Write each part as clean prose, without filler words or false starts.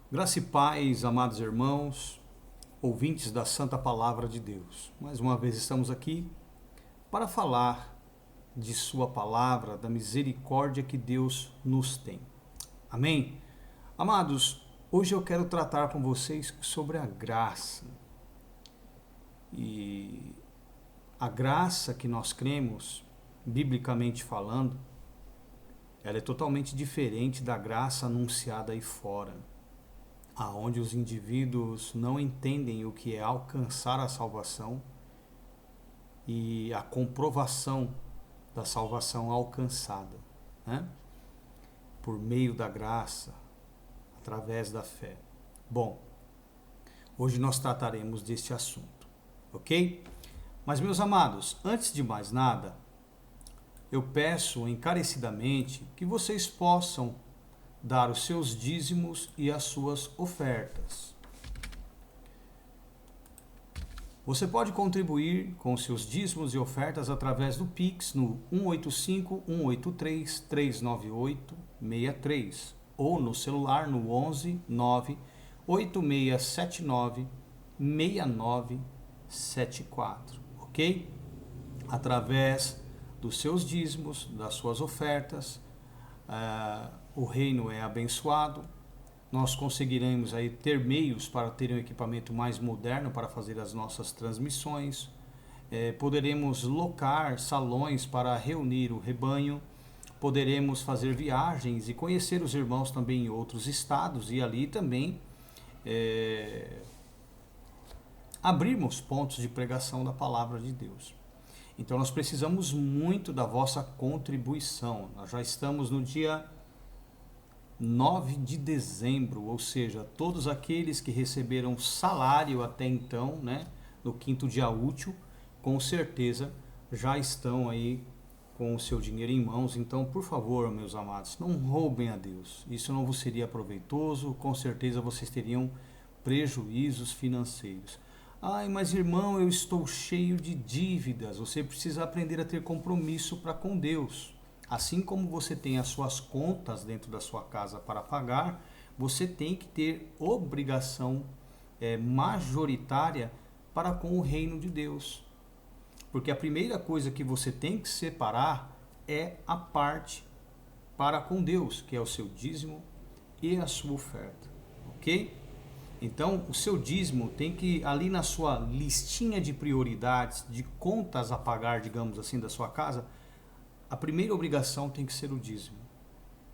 Graça e paz, amados irmãos, ouvintes da Santa Palavra de Deus. Mais uma vez estamos aqui para falar de Sua Palavra, da misericórdia que Deus nos tem. Amém? Amados, hoje eu quero tratar com vocês sobre a graça. E a graça que nós cremos, biblicamente falando, ela é totalmente diferente da graça anunciada aí fora, aonde os indivíduos não entendem o que é alcançar a salvação e a comprovação da salvação alcançada, né? Por meio da graça, através da fé. Bom, hoje nós trataremos deste assunto, ok? Mas, meus amados, antes de mais nada, eu peço encarecidamente que vocês possam dar os seus dízimos e as suas ofertas. Você pode contribuir com os seus dízimos e ofertas através do Pix no 185-183-398-63 ou no celular no 11 9 8679 6974, ok? Através dos seus dízimos, das suas ofertas, o reino é abençoado, nós conseguiremos aí ter meios para ter um equipamento mais moderno para fazer as nossas transmissões, poderemos locar salões para reunir o rebanho, poderemos fazer viagens e conhecer os irmãos também em outros estados e ali também abrirmos pontos de pregação da palavra de Deus. Então nós precisamos muito da vossa contribuição. Nós já estamos no dia 9 de dezembro, ou seja, todos aqueles que receberam salário até então, né, no quinto dia útil, com certeza já estão aí com o seu dinheiro em mãos. Então, por favor, meus amados, não roubem a Deus. Isso não vos seria proveitoso, com certeza vocês teriam prejuízos financeiros. Ai, mas irmão, eu estou cheio de dívidas. Você precisa aprender a ter compromisso para com Deus. Assim como você tem as suas contas dentro da sua casa para pagar, você tem que ter obrigação majoritária para com o reino de Deus. Porque a primeira coisa que você tem que separar é a parte para com Deus, que é o seu dízimo e a sua oferta, ok? Então, o seu dízimo tem que, ali na sua listinha de prioridades, de contas a pagar, digamos assim, da sua casa, a primeira obrigação tem que ser o dízimo.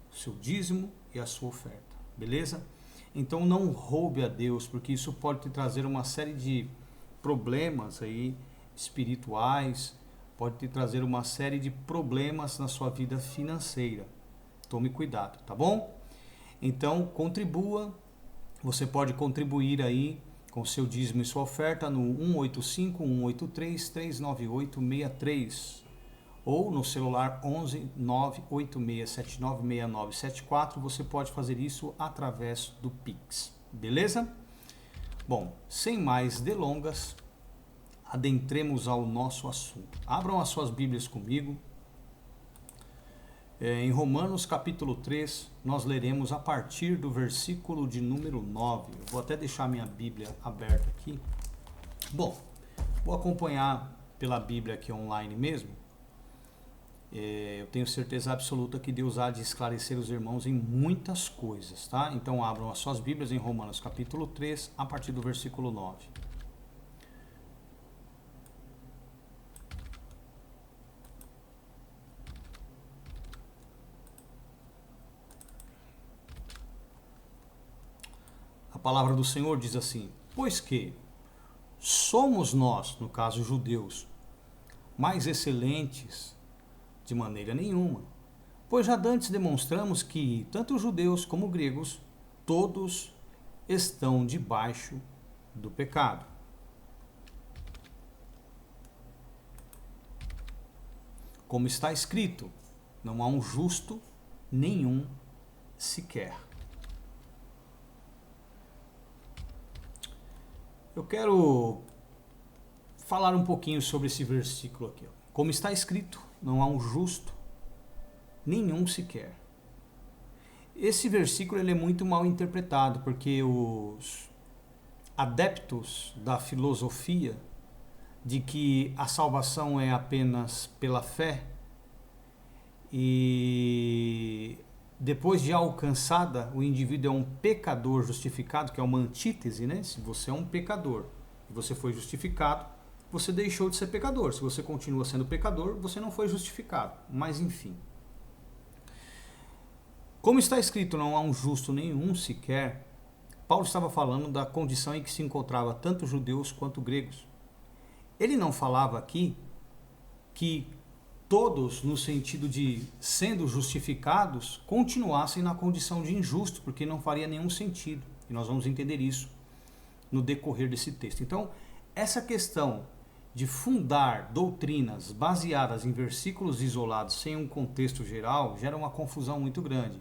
O seu dízimo e a sua oferta, beleza? Então, não roube a Deus, porque isso pode te trazer uma série de problemas aí espirituais, pode te trazer uma série de problemas na sua vida financeira. Tome cuidado, tá bom? Então, contribua. Você pode contribuir aí com o seu dízimo e sua oferta no 185-183-398-63 ou no celular 11 98679 6974. Você pode fazer isso através do Pix, beleza? Bom, sem mais delongas, adentremos ao nosso assunto. Abram as suas Bíblias comigo. Em Romanos capítulo 3, nós leremos a partir do versículo de número 9. Eu vou até deixar minha Bíblia aberta aqui. Bom, vou acompanhar pela Bíblia aqui online mesmo. Eu tenho certeza absoluta que Deus há de esclarecer os irmãos em muitas coisas, tá? Então abram as suas Bíblias em Romanos capítulo 3, a partir do versículo 9. A palavra do Senhor diz assim: pois que somos nós, no caso judeus, mais excelentes de maneira nenhuma, pois já dantes demonstramos que tanto judeus como gregos, todos estão debaixo do pecado. Como está escrito, não há um justo nenhum sequer. Eu quero falar um pouquinho sobre esse versículo aqui. Como está escrito, não há um justo nenhum sequer. Esse versículo ele é muito mal interpretado, porque os adeptos da filosofia de que a salvação é apenas pela fé e depois de alcançada o indivíduo é um pecador justificado, que é uma antítese, né? Se você é um pecador e você foi justificado, você deixou de ser pecador. Se você continua sendo pecador, você não foi justificado. Mas enfim. Como está escrito, não há um justo nenhum sequer, Paulo estava falando da condição em que se encontrava tanto judeus quanto gregos. Ele não falava aqui que todos, no sentido de sendo justificados, continuassem na condição de injusto, porque não faria nenhum sentido. E nós vamos entender isso no decorrer desse texto. Então, essa questão de fundar doutrinas baseadas em versículos isolados sem um contexto geral gera uma confusão muito grande.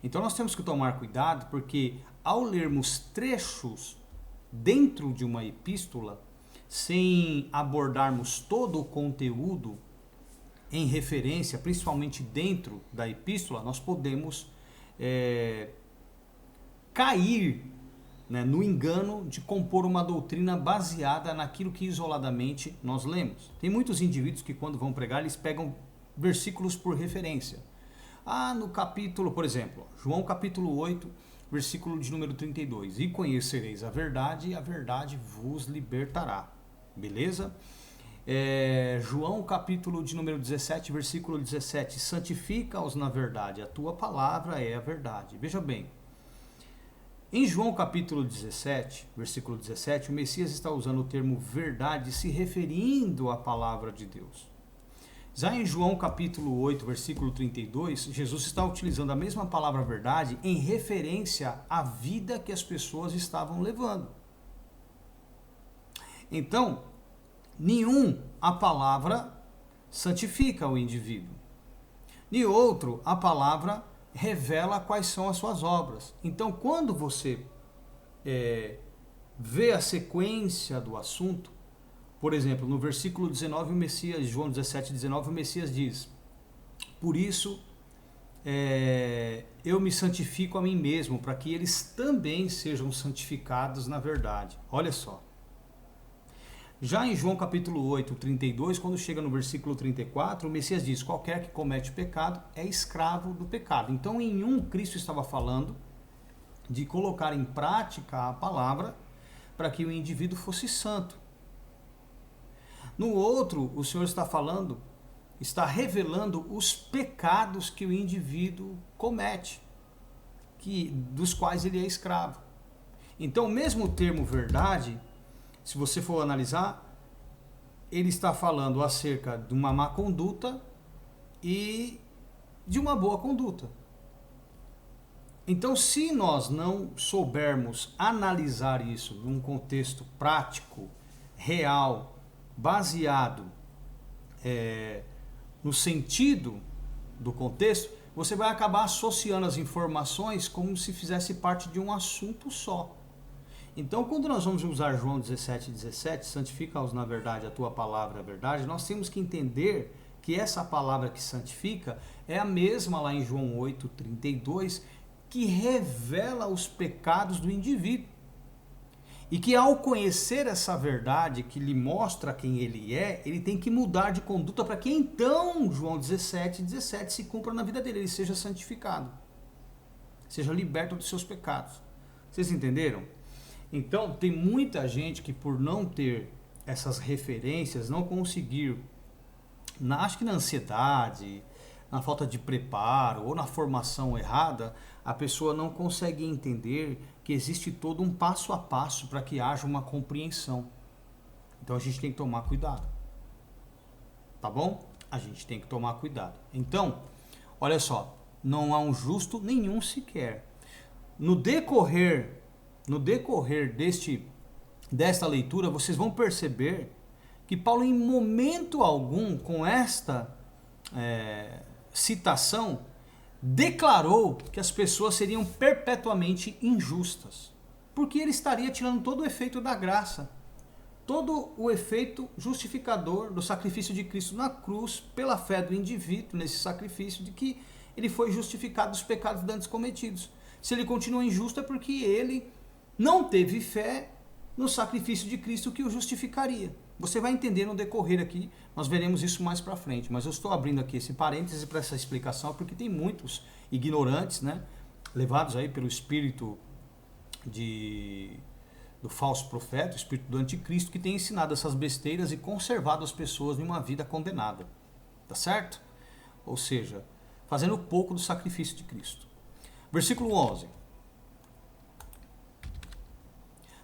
Então nós temos que tomar cuidado, porque ao lermos trechos dentro de uma epístola, sem abordarmos todo o conteúdo em referência, principalmente dentro da epístola, nós podemos cair, né, no engano de compor uma doutrina baseada naquilo que isoladamente nós lemos. Tem muitos indivíduos que quando vão pregar, eles pegam versículos por referência. No capítulo, por exemplo, João capítulo 8, versículo de número 32. E conhecereis a verdade, e a verdade vos libertará. Beleza? João capítulo de número 17, versículo 17. Santifica-os na verdade, a tua palavra é a verdade. Veja bem, em João capítulo 17, versículo 17, o Messias está usando o termo verdade se referindo à palavra de Deus. Já em João capítulo 8, versículo 32, Jesus está utilizando a mesma palavra verdade em referência à vida que as pessoas estavam levando. Então, a palavra santifica o indivíduo. E outro, a palavra revela quais são as suas obras. Então, quando você vê a sequência do assunto, por exemplo, no versículo 19, o Messias, João 17, 19, o Messias diz: por isso eu me santifico a mim mesmo, para que eles também sejam santificados na verdade. Olha só. Já em João capítulo 8, 32, quando chega no versículo 34, o Messias diz: qualquer que comete pecado é escravo do pecado. Então, em Cristo estava falando de colocar em prática a palavra para que o indivíduo fosse santo. No outro, o Senhor está revelando os pecados que o indivíduo comete, dos quais ele é escravo. Então, mesmo o termo verdade, se você for analisar, ele está falando acerca de uma má conduta e de uma boa conduta. Então, se nós não soubermos analisar isso num contexto prático, real, baseado no sentido do contexto, você vai acabar associando as informações como se fizesse parte de um assunto só. Então, quando nós vamos usar João 17, 17, santifica-os na verdade, a tua palavra é a verdade, nós temos que entender que essa palavra que santifica é a mesma lá em João 8, 32, que revela os pecados do indivíduo. E que ao conhecer essa verdade que lhe mostra quem ele é, ele tem que mudar de conduta para que então, João 17, 17, se cumpra na vida dele, ele seja santificado, seja liberto dos seus pecados. Vocês entenderam? Então, tem muita gente que por não ter essas referências, não conseguir, acho que na ansiedade, na falta de preparo ou na formação errada, a pessoa não consegue entender que existe todo um passo a passo para que haja uma compreensão. Então a gente tem que tomar cuidado. Tá bom? A gente tem que tomar cuidado. Então, olha só, não há um justo nenhum sequer. No decorrer desta leitura, vocês vão perceber que Paulo, em momento algum, com esta citação, declarou que as pessoas seriam perpetuamente injustas, porque ele estaria tirando todo o efeito da graça, todo o efeito justificador do sacrifício de Cristo na cruz, pela fé do indivíduo nesse sacrifício, de que ele foi justificado dos pecados dantes cometidos. Se ele continua injusto é porque ele não teve fé no sacrifício de Cristo que o justificaria. Você vai entender no decorrer aqui, nós veremos isso mais para frente, mas eu estou abrindo aqui esse parêntese para essa explicação, porque tem muitos ignorantes, né, levados aí pelo espírito do falso profeta, o espírito do anticristo, que tem ensinado essas besteiras e conservado as pessoas em uma vida condenada, tá certo? Ou seja, fazendo pouco do sacrifício de Cristo. Versículo 11.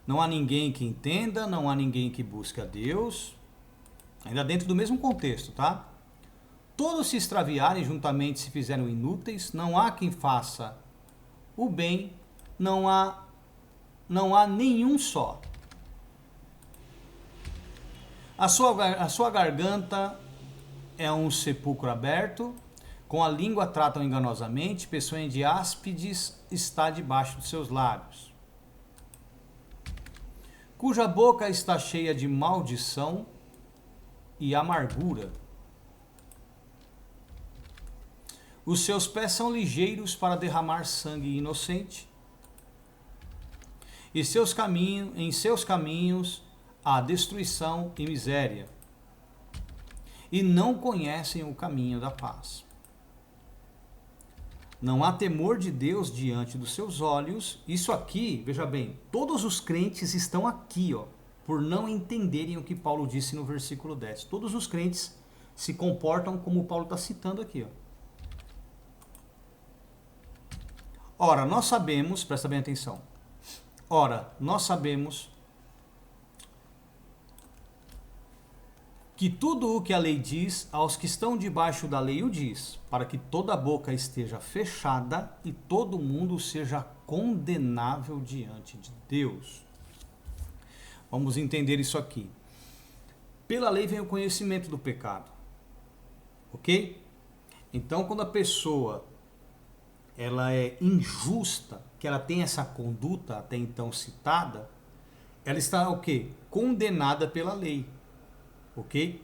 Não há ninguém que entenda, não há ninguém que busque a Deus. Ainda dentro do mesmo contexto, tá? Todos se extraviarem, juntamente se fizeram inúteis, não há quem faça o bem, não há nenhum só. A sua garganta é um sepulcro aberto, com a língua tratam enganosamente, peçonha de áspides está debaixo dos seus lábios. Cuja boca está cheia de maldição e amargura. Os seus pés são ligeiros para derramar sangue inocente. E em seus caminhos há destruição e miséria. E não conhecem o caminho da paz. Não há temor de Deus diante dos seus olhos. Isso aqui, veja bem, todos os crentes estão aqui, ó, por não entenderem o que Paulo disse no versículo 10. Todos os crentes se comportam como Paulo está citando aqui, ó. Ora, nós sabemos, presta bem atenção. Ora, nós sabemos que tudo o que a lei diz, aos que estão debaixo da lei o diz, para que toda boca esteja fechada e todo mundo seja condenável diante de Deus. Vamos entender isso aqui. Pela lei vem o conhecimento do pecado. Ok? Então, quando a pessoa ela é injusta, que ela tem essa conduta até então citada, ela está o quê? Condenada pela lei. Ok?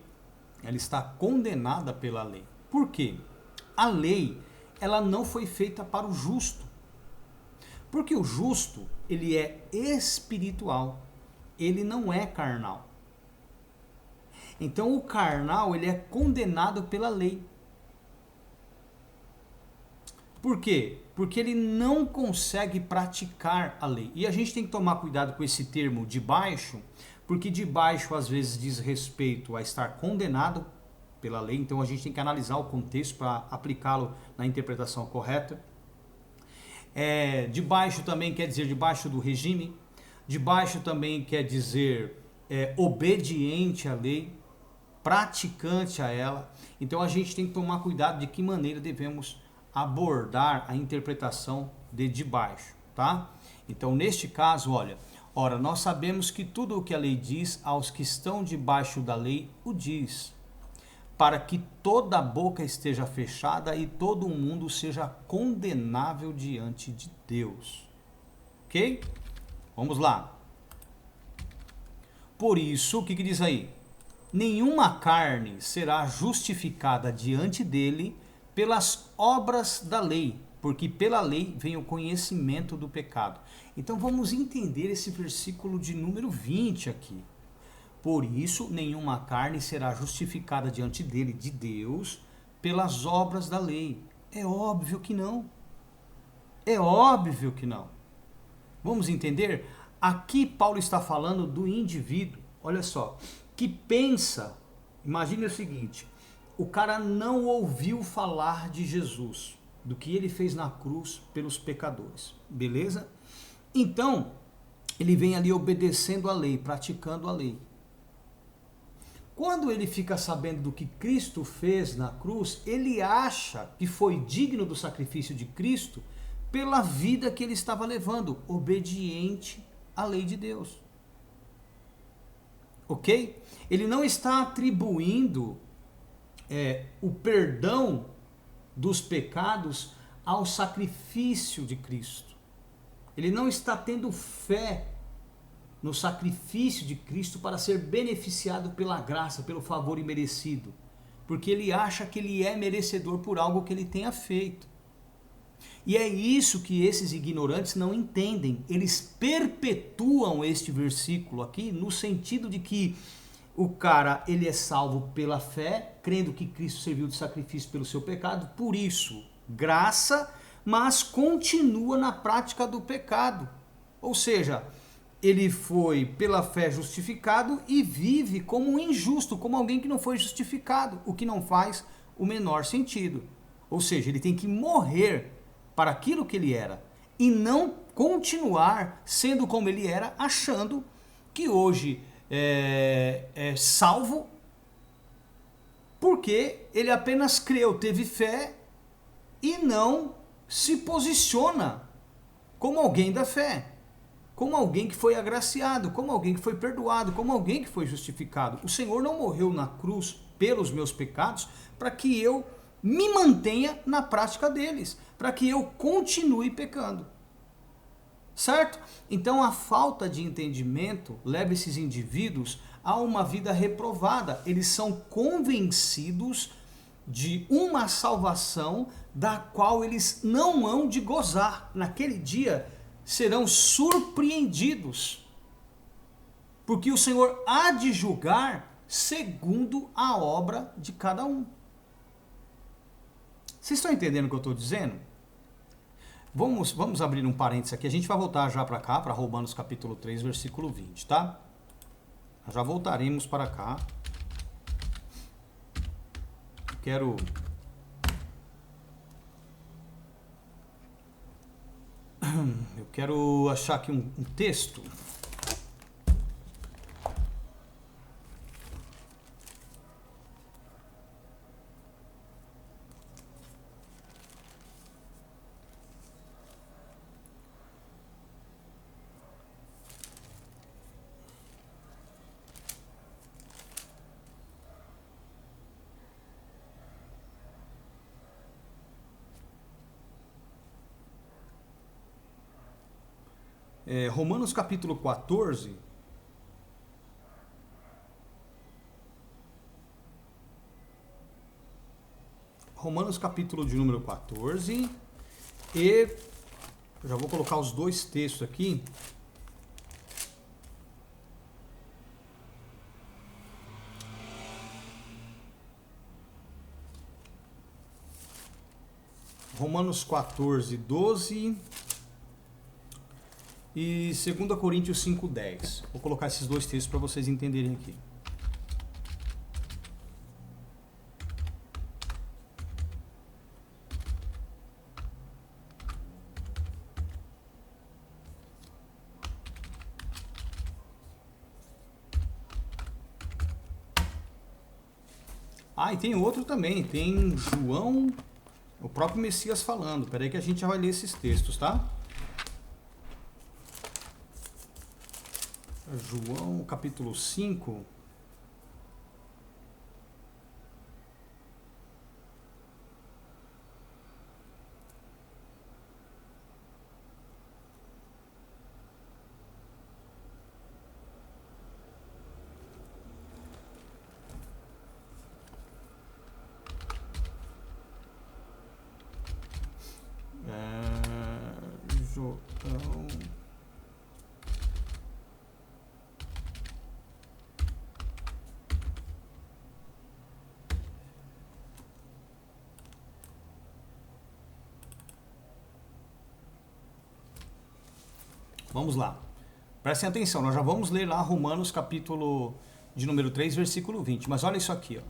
Ela está condenada pela lei. Por quê? A lei, ela não foi feita para o justo. Porque o justo, ele é espiritual. Ele não é carnal. Então o carnal, ele é condenado pela lei. Por quê? Porque ele não consegue praticar a lei. E a gente tem que tomar cuidado com esse termo de baixo, porque de baixo às vezes diz respeito a estar condenado pela lei, então a gente tem que analisar o contexto para aplicá-lo na interpretação correta. De baixo também quer dizer debaixo do regime, de baixo também quer dizer obediente à lei, praticante a ela. Então a gente tem que tomar cuidado de que maneira devemos abordar a interpretação de baixo, tá? Então neste caso, olha, ora, nós sabemos que tudo o que a lei diz, aos que estão debaixo da lei, o diz, para que toda a boca esteja fechada e todo o mundo seja condenável diante de Deus. Ok? Vamos lá. Por isso, o que diz aí? Nenhuma carne será justificada diante dele pelas obras da lei, porque pela lei vem o conhecimento do pecado. Então vamos entender esse versículo de número 20 aqui. Por isso, nenhuma carne será justificada diante dele, de Deus, pelas obras da lei. É óbvio que não. É óbvio que não. Vamos entender? Aqui Paulo está falando do indivíduo, olha só, que pensa, imagine o seguinte, o cara não ouviu falar de Jesus, do que ele fez na cruz pelos pecadores, beleza? Então, ele vem ali obedecendo a lei, praticando a lei. Quando ele fica sabendo do que Cristo fez na cruz, ele acha que foi digno do sacrifício de Cristo pela vida que ele estava levando, obediente à lei de Deus. Ok? Ele não está atribuindo o perdão dos pecados ao sacrifício de Cristo. Ele não está tendo fé no sacrifício de Cristo para ser beneficiado pela graça, pelo favor imerecido, porque ele acha que ele é merecedor por algo que ele tenha feito. E é isso que esses ignorantes não entendem. Eles perpetuam este versículo aqui no sentido de que o cara, ele é salvo pela fé, crendo que Cristo serviu de sacrifício pelo seu pecado, por isso, graça, mas continua na prática do pecado. Ou seja, ele foi pela fé justificado e vive como um injusto, como alguém que não foi justificado, o que não faz o menor sentido. Ou seja, ele tem que morrer para aquilo que ele era e não continuar sendo como ele era, achando que hoje é salvo porque ele apenas creu, teve fé e não se posiciona como alguém da fé, como alguém que foi agraciado, como alguém que foi perdoado, como alguém que foi justificado. O Senhor não morreu na cruz pelos meus pecados para que eu me mantenha na prática deles, para que eu continue pecando. Certo? Então a falta de entendimento leva esses indivíduos a uma vida reprovada. Eles são convencidos de uma salvação da qual eles não hão de gozar. Naquele dia serão surpreendidos, porque o Senhor há de julgar segundo a obra de cada um. Vocês estão entendendo o que eu estou dizendo? Vamos abrir um parênteses aqui, a gente vai voltar já para cá, para Romanos capítulo 3, versículo 20, tá? Já voltaremos para cá. Eu quero achar aqui um texto. Romanos capítulo 14. Romanos capítulo de número 14. E eu já vou colocar os dois textos aqui. Romanos 14, 12 e 2 Coríntios 5, 10. Vou colocar esses dois textos para vocês entenderem aqui. Ah, e tem outro também, tem João, o próprio Messias falando. Espera aí que a gente já vai ler esses textos, tá? João, capítulo 5. João. Vamos lá. Prestem atenção, nós já vamos ler lá Romanos capítulo de número 3, versículo 20. Mas olha isso aqui, ó.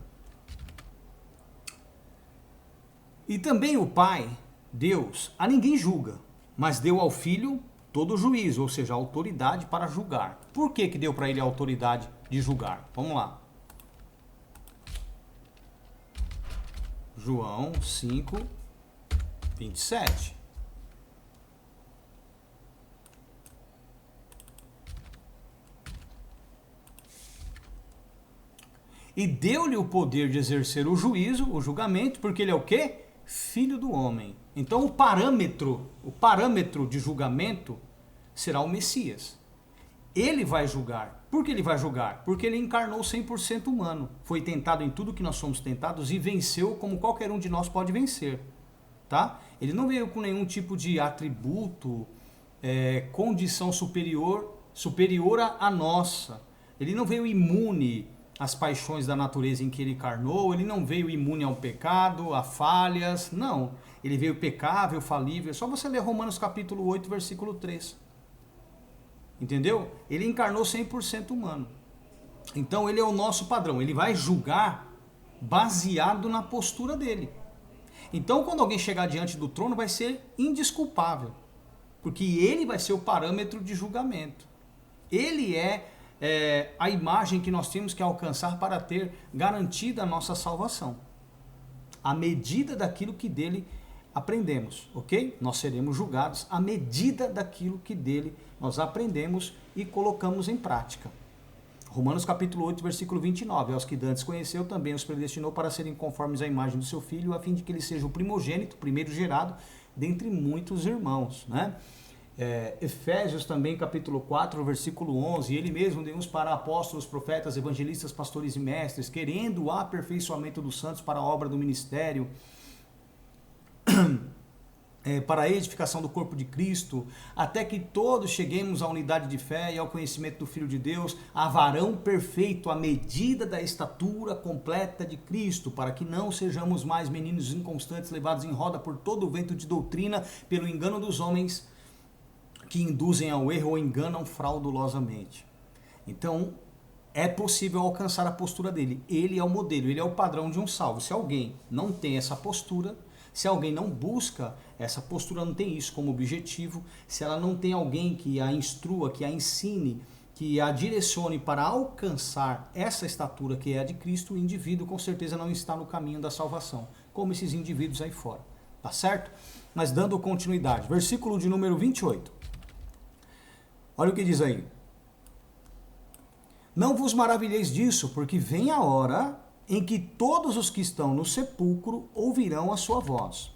E também o Pai, Deus, a ninguém julga, mas deu ao Filho todo o juízo, ou seja, a autoridade para julgar. Por que deu para ele a autoridade de julgar? Vamos lá. João 5, 27. E deu-lhe o poder de exercer o juízo, o julgamento, porque ele é o quê? Filho do homem. Então o parâmetro de julgamento será o Messias. Ele vai julgar. Por que ele vai julgar? Porque ele encarnou 100% humano. Foi tentado em tudo que nós somos tentados e venceu como qualquer um de nós pode vencer. Tá? Ele não veio com nenhum tipo de atributo, condição superior à nossa. Ele não veio imune às paixões da natureza em que ele encarnou, ele não veio imune ao pecado, a falhas, não. Ele veio pecável, falível. É só você ler Romanos capítulo 8, versículo 3. Entendeu? Ele encarnou 100% humano. Então ele é o nosso padrão. Ele vai julgar baseado na postura dele. Então quando alguém chegar diante do trono vai ser indesculpável. Porque ele vai ser o parâmetro de julgamento. Ele é a imagem que nós temos que alcançar para ter garantida a nossa salvação. À medida daquilo que dele aprendemos, ok? Nós seremos julgados à medida daquilo que dele nós aprendemos e colocamos em prática. Romanos capítulo 8, versículo 29. Aos que dantes conheceu, também os predestinou para serem conformes à imagem do seu Filho, a fim de que ele seja o primogênito, primeiro gerado, dentre muitos irmãos, né? Efésios também, capítulo 4, versículo 11, ele mesmo deu uns para apóstolos, profetas, evangelistas, pastores e mestres, querendo o aperfeiçoamento dos santos para a obra do ministério, para a edificação do corpo de Cristo, até que todos cheguemos à unidade de fé e ao conhecimento do Filho de Deus, a varão perfeito, à medida da estatura completa de Cristo, para que não sejamos mais meninos inconstantes, levados em roda por todo o vento de doutrina, pelo engano dos homens que induzem ao erro ou enganam fraudulosamente. Então, é possível alcançar a postura dele. Ele é o modelo, ele é o padrão de um salvo. Se alguém não tem essa postura, se alguém não busca essa postura, não tem isso como objetivo, se ela não tem alguém que a instrua, que a ensine, que a direcione para alcançar essa estatura que é a de Cristo, o indivíduo com certeza não está no caminho da salvação, como esses indivíduos aí fora. Tá certo? Mas dando continuidade. Versículo de número 28. Olha o que diz aí. Não vos maravilheis disso, porque vem a hora em que todos os que estão no sepulcro ouvirão a sua voz.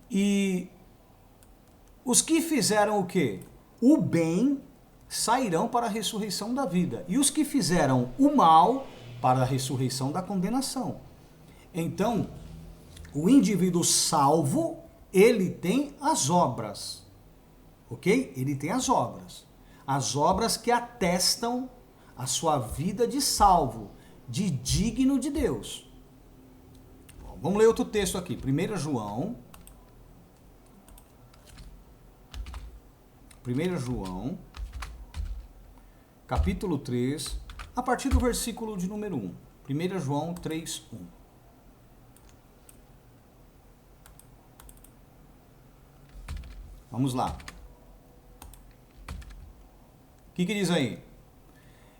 E os que fizeram o quê? O bem sairão para a ressurreição da vida. E os que fizeram o mal para a ressurreição da condenação. Então, o indivíduo salvo, ele tem as obras. Ok? Ele tem as obras. As obras que atestam a sua vida de salvo, de digno de Deus. Bom, vamos ler outro texto aqui. 1 João, capítulo 3, a partir do versículo de número 1. 1 João 3, 1. Vamos lá. O que diz aí?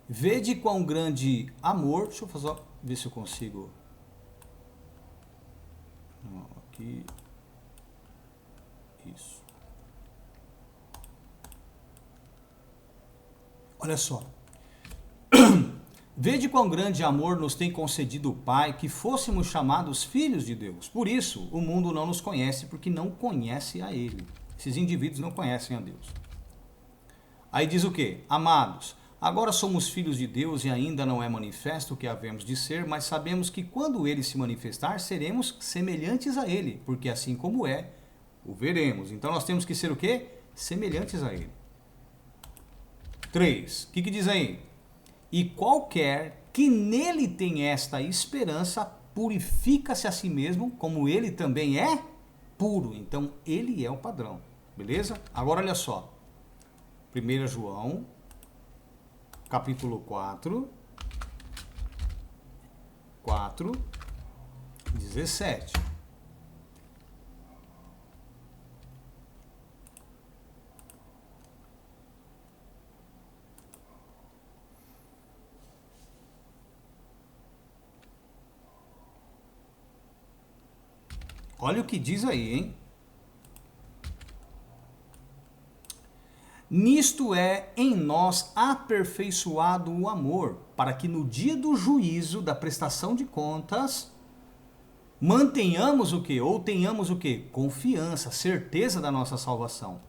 Vede quão grande amor... Deixa eu ver se eu consigo... Aqui... Isso. Olha só. Vede quão grande amor nos tem concedido o Pai, que fôssemos chamados filhos de Deus. Por isso, o mundo não nos conhece, porque não conhece a Ele. Esses indivíduos não conhecem a Deus. Aí diz o quê? Amados, agora somos filhos de Deus e ainda não é manifesto o que havemos de ser, mas sabemos que quando Ele se manifestar, seremos semelhantes a Ele, porque assim como é, o veremos. Então nós temos que ser o quê? Semelhantes a Ele. 3. O que diz aí? E qualquer que nele tem esta esperança, purifica-se a si mesmo, como Ele também é puro. Então Ele é o padrão. Beleza? Agora olha só. 1 João, capítulo 4, 17. Olha o que diz aí, hein? Nisto é em nós aperfeiçoado o amor, para que no dia do juízo, da prestação de contas, mantenhamos o quê? Ou tenhamos o quê? Confiança, certeza da nossa salvação.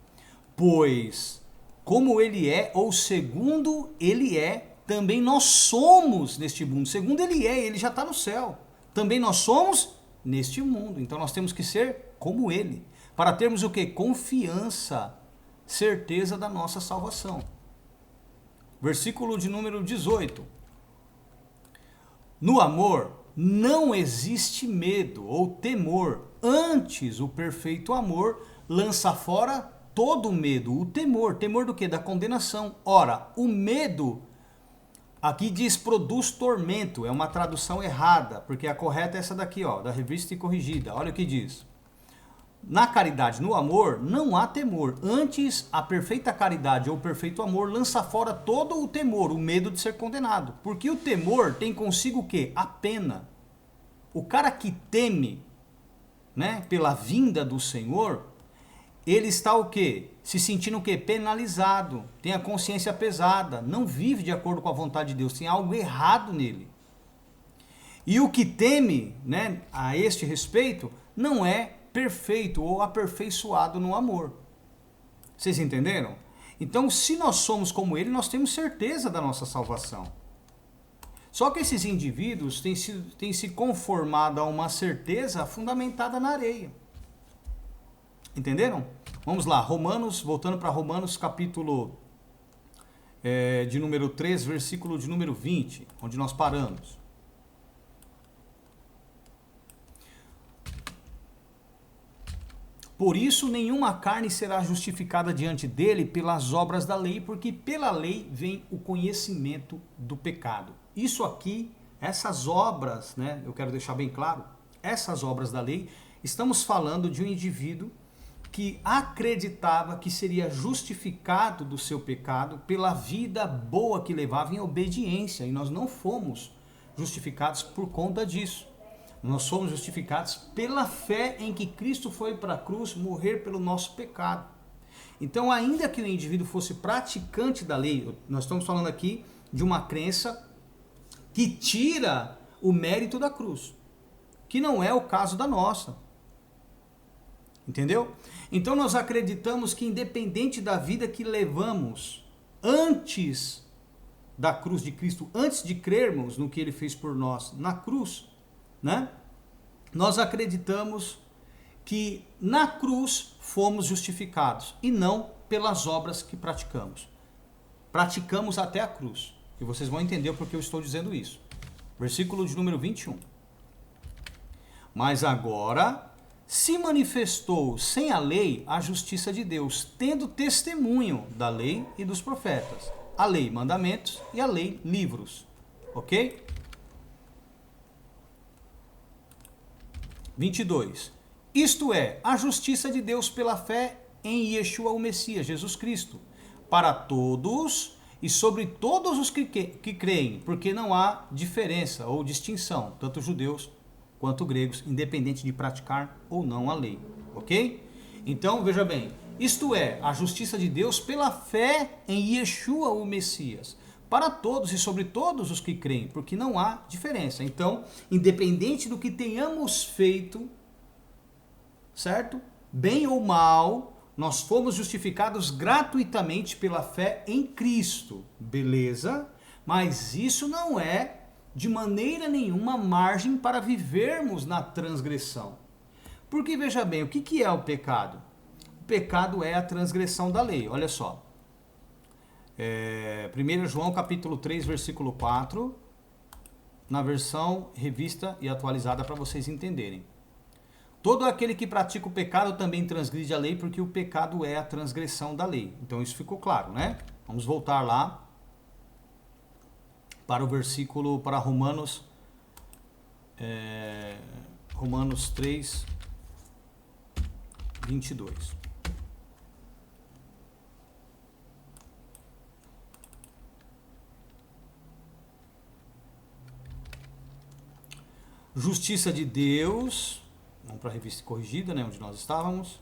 Pois, como Ele é, ou segundo Ele é, também nós somos neste mundo. Segundo Ele é, Ele já está no céu. Também nós somos neste mundo. Então nós temos que ser como ele, para termos o quê? Confiança, certeza da nossa salvação. Versículo de número 18. No amor não existe medo ou temor, antes o perfeito amor lança fora todo medo. O temor do quê? Da condenação. Ora, o medo, aqui diz produz tormento, é uma tradução errada, porque a correta é essa daqui, ó, da Revista e Corrigida. Olha o que diz. Na caridade, no amor, não há temor. Antes, a perfeita caridade ou o perfeito amor lança fora todo o temor, o medo de ser condenado. Porque o temor tem consigo o quê? A pena. O cara que teme, né, pela vinda do Senhor, ele está o quê? Se sentindo o quê? Penalizado, tem a consciência pesada, não vive de acordo com a vontade de Deus, tem algo errado nele. E o que teme, né, a este respeito, não é perfeito ou aperfeiçoado no amor. Vocês entenderam? Então, se nós somos como ele, nós temos certeza da nossa salvação. Só que esses indivíduos têm se conformado a uma certeza fundamentada na areia. Entenderam? Vamos lá, Romanos, voltando para Romanos capítulo de número 3, versículo de número 20, onde nós paramos. Por isso, nenhuma carne será justificada diante dele pelas obras da lei, porque pela lei vem o conhecimento do pecado. Isso aqui, essas obras, né, eu quero deixar bem claro, essas obras da lei, estamos falando de um indivíduo que acreditava que seria justificado do seu pecado pela vida boa que levava em obediência, e nós não fomos justificados por conta disso. Nós somos justificados pela fé em que Cristo foi para a cruz morrer pelo nosso pecado. Então, ainda que o indivíduo fosse praticante da lei, nós estamos falando aqui de uma crença que tira o mérito da cruz, que não é o caso da nossa. Entendeu? Então, nós acreditamos que independente da vida que levamos antes da cruz de Cristo, antes de crermos no que ele fez por nós na cruz, né? Nós acreditamos que na cruz fomos justificados e não pelas obras que praticamos. Praticamos até a cruz. E vocês vão entender porque eu estou dizendo isso. Versículo de número 21. Mas agora se manifestou sem a lei a justiça de Deus, tendo testemunho da lei e dos profetas. A lei, mandamentos, e a lei, livros. Ok? 22. Isto é, a justiça de Deus pela fé em Yeshua o Messias, Jesus Cristo, para todos e sobre todos os que creem, porque não há diferença ou distinção, tanto judeus quanto gregos, independente de praticar ou não a lei. Ok? Então, veja bem, isto é, a justiça de Deus pela fé em Yeshua o Messias, para todos e sobre todos os que creem, porque não há diferença. Então, independente do que tenhamos feito, certo? Bem ou mal, nós fomos justificados gratuitamente pela fé em Cristo, beleza? Mas isso não é, de maneira nenhuma, margem para vivermos na transgressão. Porque, veja bem, o que é o pecado? O pecado é a transgressão da lei, olha só. 1 João capítulo 3, versículo 4, na versão revista e atualizada para vocês entenderem. Todo aquele que pratica o pecado também transgride a lei, porque o pecado é a transgressão da lei. Então isso ficou claro, né? Vamos voltar lá para o versículo, para Romanos 3, 22. Justiça de Deus, vamos para a revista corrigida, né, onde nós estávamos.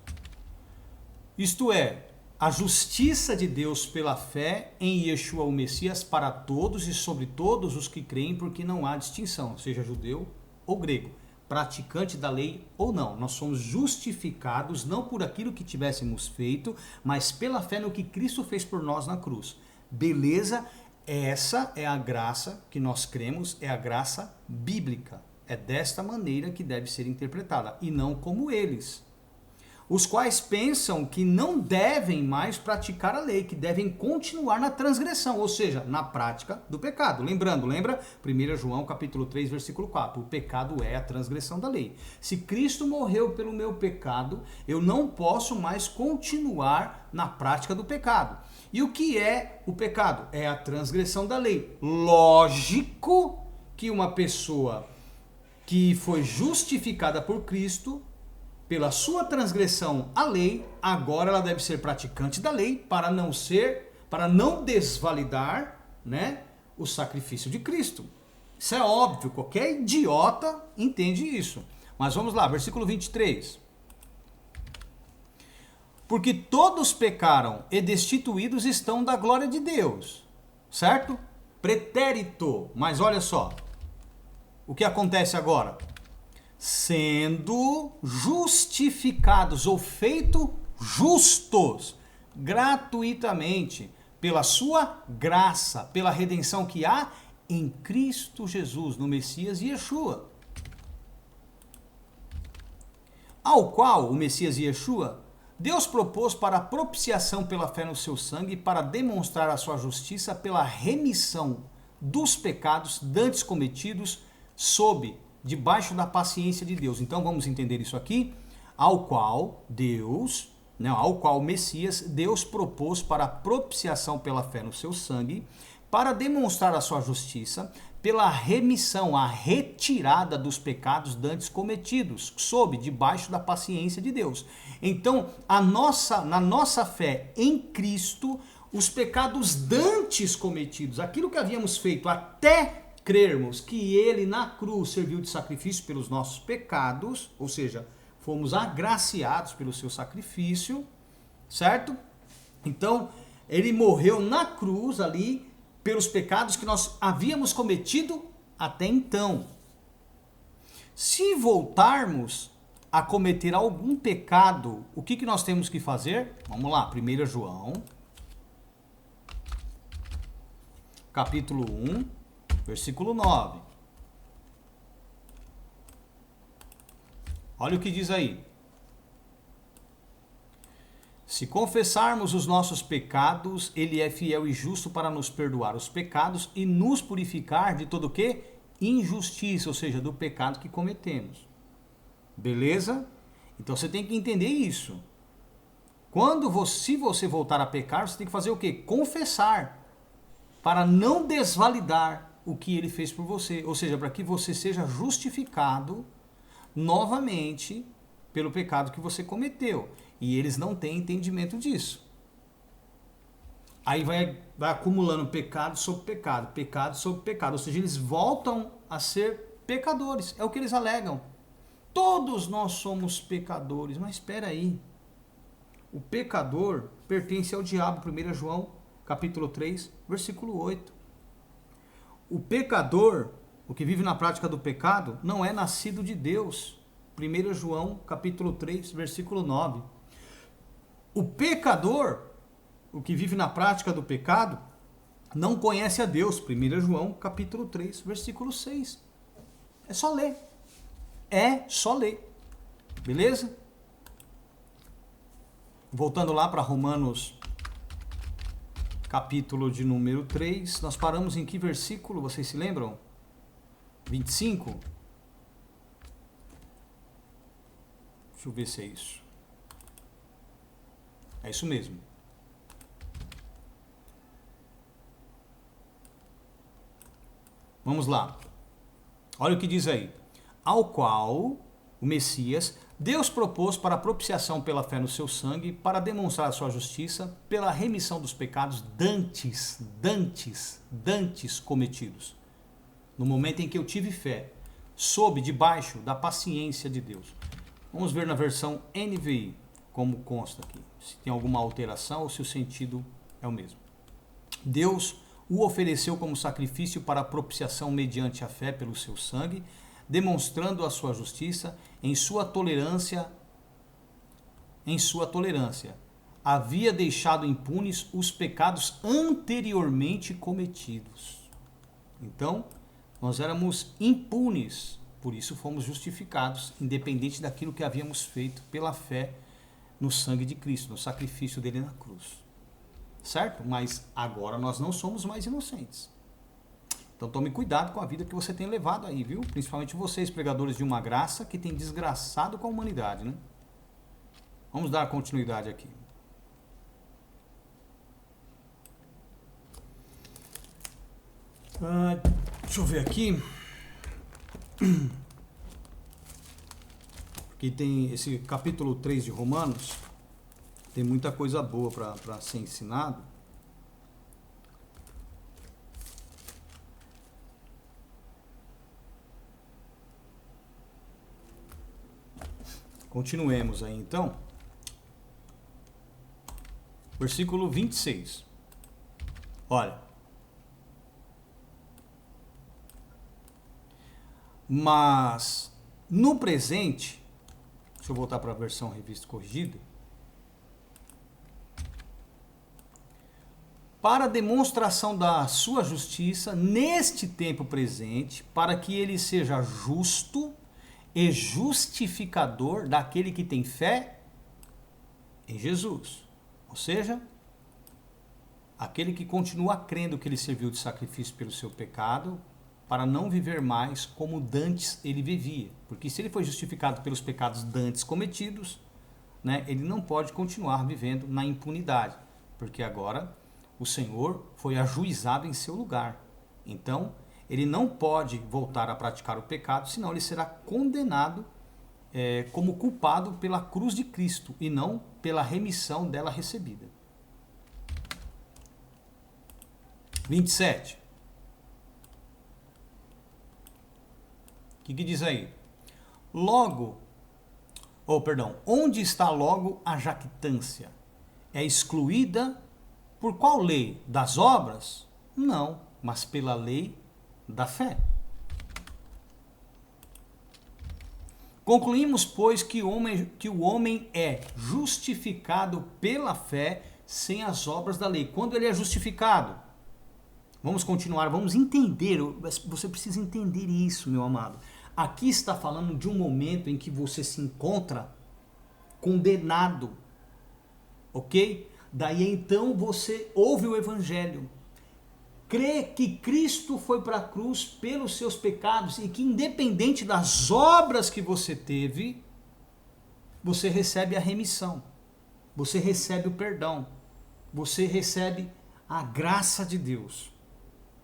Isto é, a justiça de Deus pela fé em Yeshua o Messias para todos e sobre todos os que creem, porque não há distinção, seja judeu ou grego, praticante da lei ou não. Nós somos justificados não por aquilo que tivéssemos feito, mas pela fé no que Cristo fez por nós na cruz. Beleza? Essa é a graça que nós cremos, é a graça bíblica. É desta maneira que deve ser interpretada, e não como eles, os quais pensam que não devem mais praticar a lei, que devem continuar na transgressão, ou seja, na prática do pecado. Lembra 1 João capítulo 3, versículo 4, o pecado é a transgressão da lei. Se Cristo morreu pelo meu pecado, eu não posso mais continuar na prática do pecado. E o que é o pecado? É a transgressão da lei. Lógico que uma pessoa que foi justificada por Cristo, pela sua transgressão à lei, agora ela deve ser praticante da lei para não desvalidar, né, o sacrifício de Cristo. Isso é óbvio, qualquer idiota entende isso. Mas vamos lá, versículo 23. Porque todos pecaram e destituídos estão da glória de Deus. Certo? Pretérito. Mas olha só. O que acontece agora? Sendo justificados ou feitos justos gratuitamente pela sua graça, pela redenção que há em Cristo Jesus, no Messias Yeshua. Ao qual o Messias Yeshua, Deus propôs para a propiciação pela fé no seu sangue, para demonstrar a sua justiça pela remissão dos pecados dantes cometidos debaixo da paciência de Deus. Então vamos entender isso aqui, ao qual o Messias, Deus propôs para a propiciação pela fé no seu sangue, para demonstrar a sua justiça, pela remissão, a retirada dos pecados dantes cometidos, debaixo da paciência de Deus. Então, na nossa fé em Cristo, os pecados dantes cometidos, aquilo que havíamos feito até crermos que ele na cruz serviu de sacrifício pelos nossos pecados, ou seja, fomos agraciados pelo seu sacrifício, certo? Então, ele morreu na cruz ali pelos pecados que nós havíamos cometido até então. Se voltarmos a cometer algum pecado, o que nós temos que fazer? Vamos lá, 1 João, capítulo 1, versículo 9. Olha o que diz aí. Se confessarmos os nossos pecados, ele é fiel e justo para nos perdoar os pecados e nos purificar de todo o quê? Injustiça, ou seja, do pecado que cometemos. Beleza? Então você tem que entender isso. Se você voltar a pecar, você tem que fazer o quê? Confessar, para não desvalidar o que ele fez por você, ou seja, para que você seja justificado novamente pelo pecado que você cometeu. E eles não têm entendimento disso. Aí vai acumulando pecado sobre pecado, pecado sobre pecado, ou seja, eles voltam a ser pecadores, é o que eles alegam. Todos nós somos pecadores, mas espera aí. O pecador pertence ao diabo, 1 João, capítulo 3, versículo 8. O pecador, o que vive na prática do pecado, não é nascido de Deus. 1 João, capítulo 3, versículo 9. O pecador, o que vive na prática do pecado, não conhece a Deus. 1 João, capítulo 3, versículo 6. É só ler. É só ler. Beleza? Voltando lá para Romanos, capítulo de número 3, nós paramos em que versículo? Vocês se lembram? 25? Deixa eu ver se é isso. É isso mesmo. Vamos lá. Olha o que diz aí. Ao qual o Messias, Deus propôs para a propiciação pela fé no seu sangue, para demonstrar a sua justiça, pela remissão dos pecados dantes cometidos. No momento em que eu tive fé, debaixo da paciência de Deus. Vamos ver na versão NVI, como consta aqui, se tem alguma alteração ou se o sentido é o mesmo. Deus o ofereceu como sacrifício para a propiciação mediante a fé pelo seu sangue, demonstrando a sua justiça em sua tolerância. Havia deixado impunes os pecados anteriormente cometidos. Então, nós éramos impunes Por isso fomos justificados, independente daquilo que havíamos feito pela fé no sangue de Cristo, no sacrifício dele na cruz. Certo? Mas agora nós não somos mais inocentes. Então tome cuidado com a vida que você tem levado aí, viu? Principalmente vocês, pregadores de uma graça, que tem desgraçado com a humanidade, né? Vamos dar continuidade aqui. Deixa eu ver aqui. Porque tem esse capítulo 3 de Romanos, tem muita coisa boa para ser ensinado. Continuemos aí então. Versículo 26. Olha. Mas no presente, deixa eu voltar para a versão revista corrigida. Para a demonstração da sua justiça neste tempo presente, para que ele seja justo e justificador daquele que tem fé em Jesus. Ou seja, aquele que continua crendo que ele serviu de sacrifício pelo seu pecado, para não viver mais como dantes ele vivia. Porque se ele foi justificado pelos pecados dantes cometidos, né, ele não pode continuar vivendo na impunidade, porque agora o Senhor foi ajuizado em seu lugar. Então, ele não pode voltar a praticar o pecado, senão ele será condenado como culpado pela cruz de Cristo e não pela remissão dela recebida. 27. O que diz aí? Onde está logo a jactância? É excluída por qual lei? Das obras? Não, mas pela lei da fé. Concluímos, pois, que o homem é justificado pela fé sem as obras da lei. Quando ele é justificado? Vamos continuar, vamos entender, você precisa entender isso, meu amado. Aqui está falando de um momento em que você se encontra condenado, ok? Daí então você ouve o evangelho, crê que Cristo foi para a cruz pelos seus pecados e que independente das obras que você teve, você recebe a remissão, você recebe o perdão, você recebe a graça de Deus.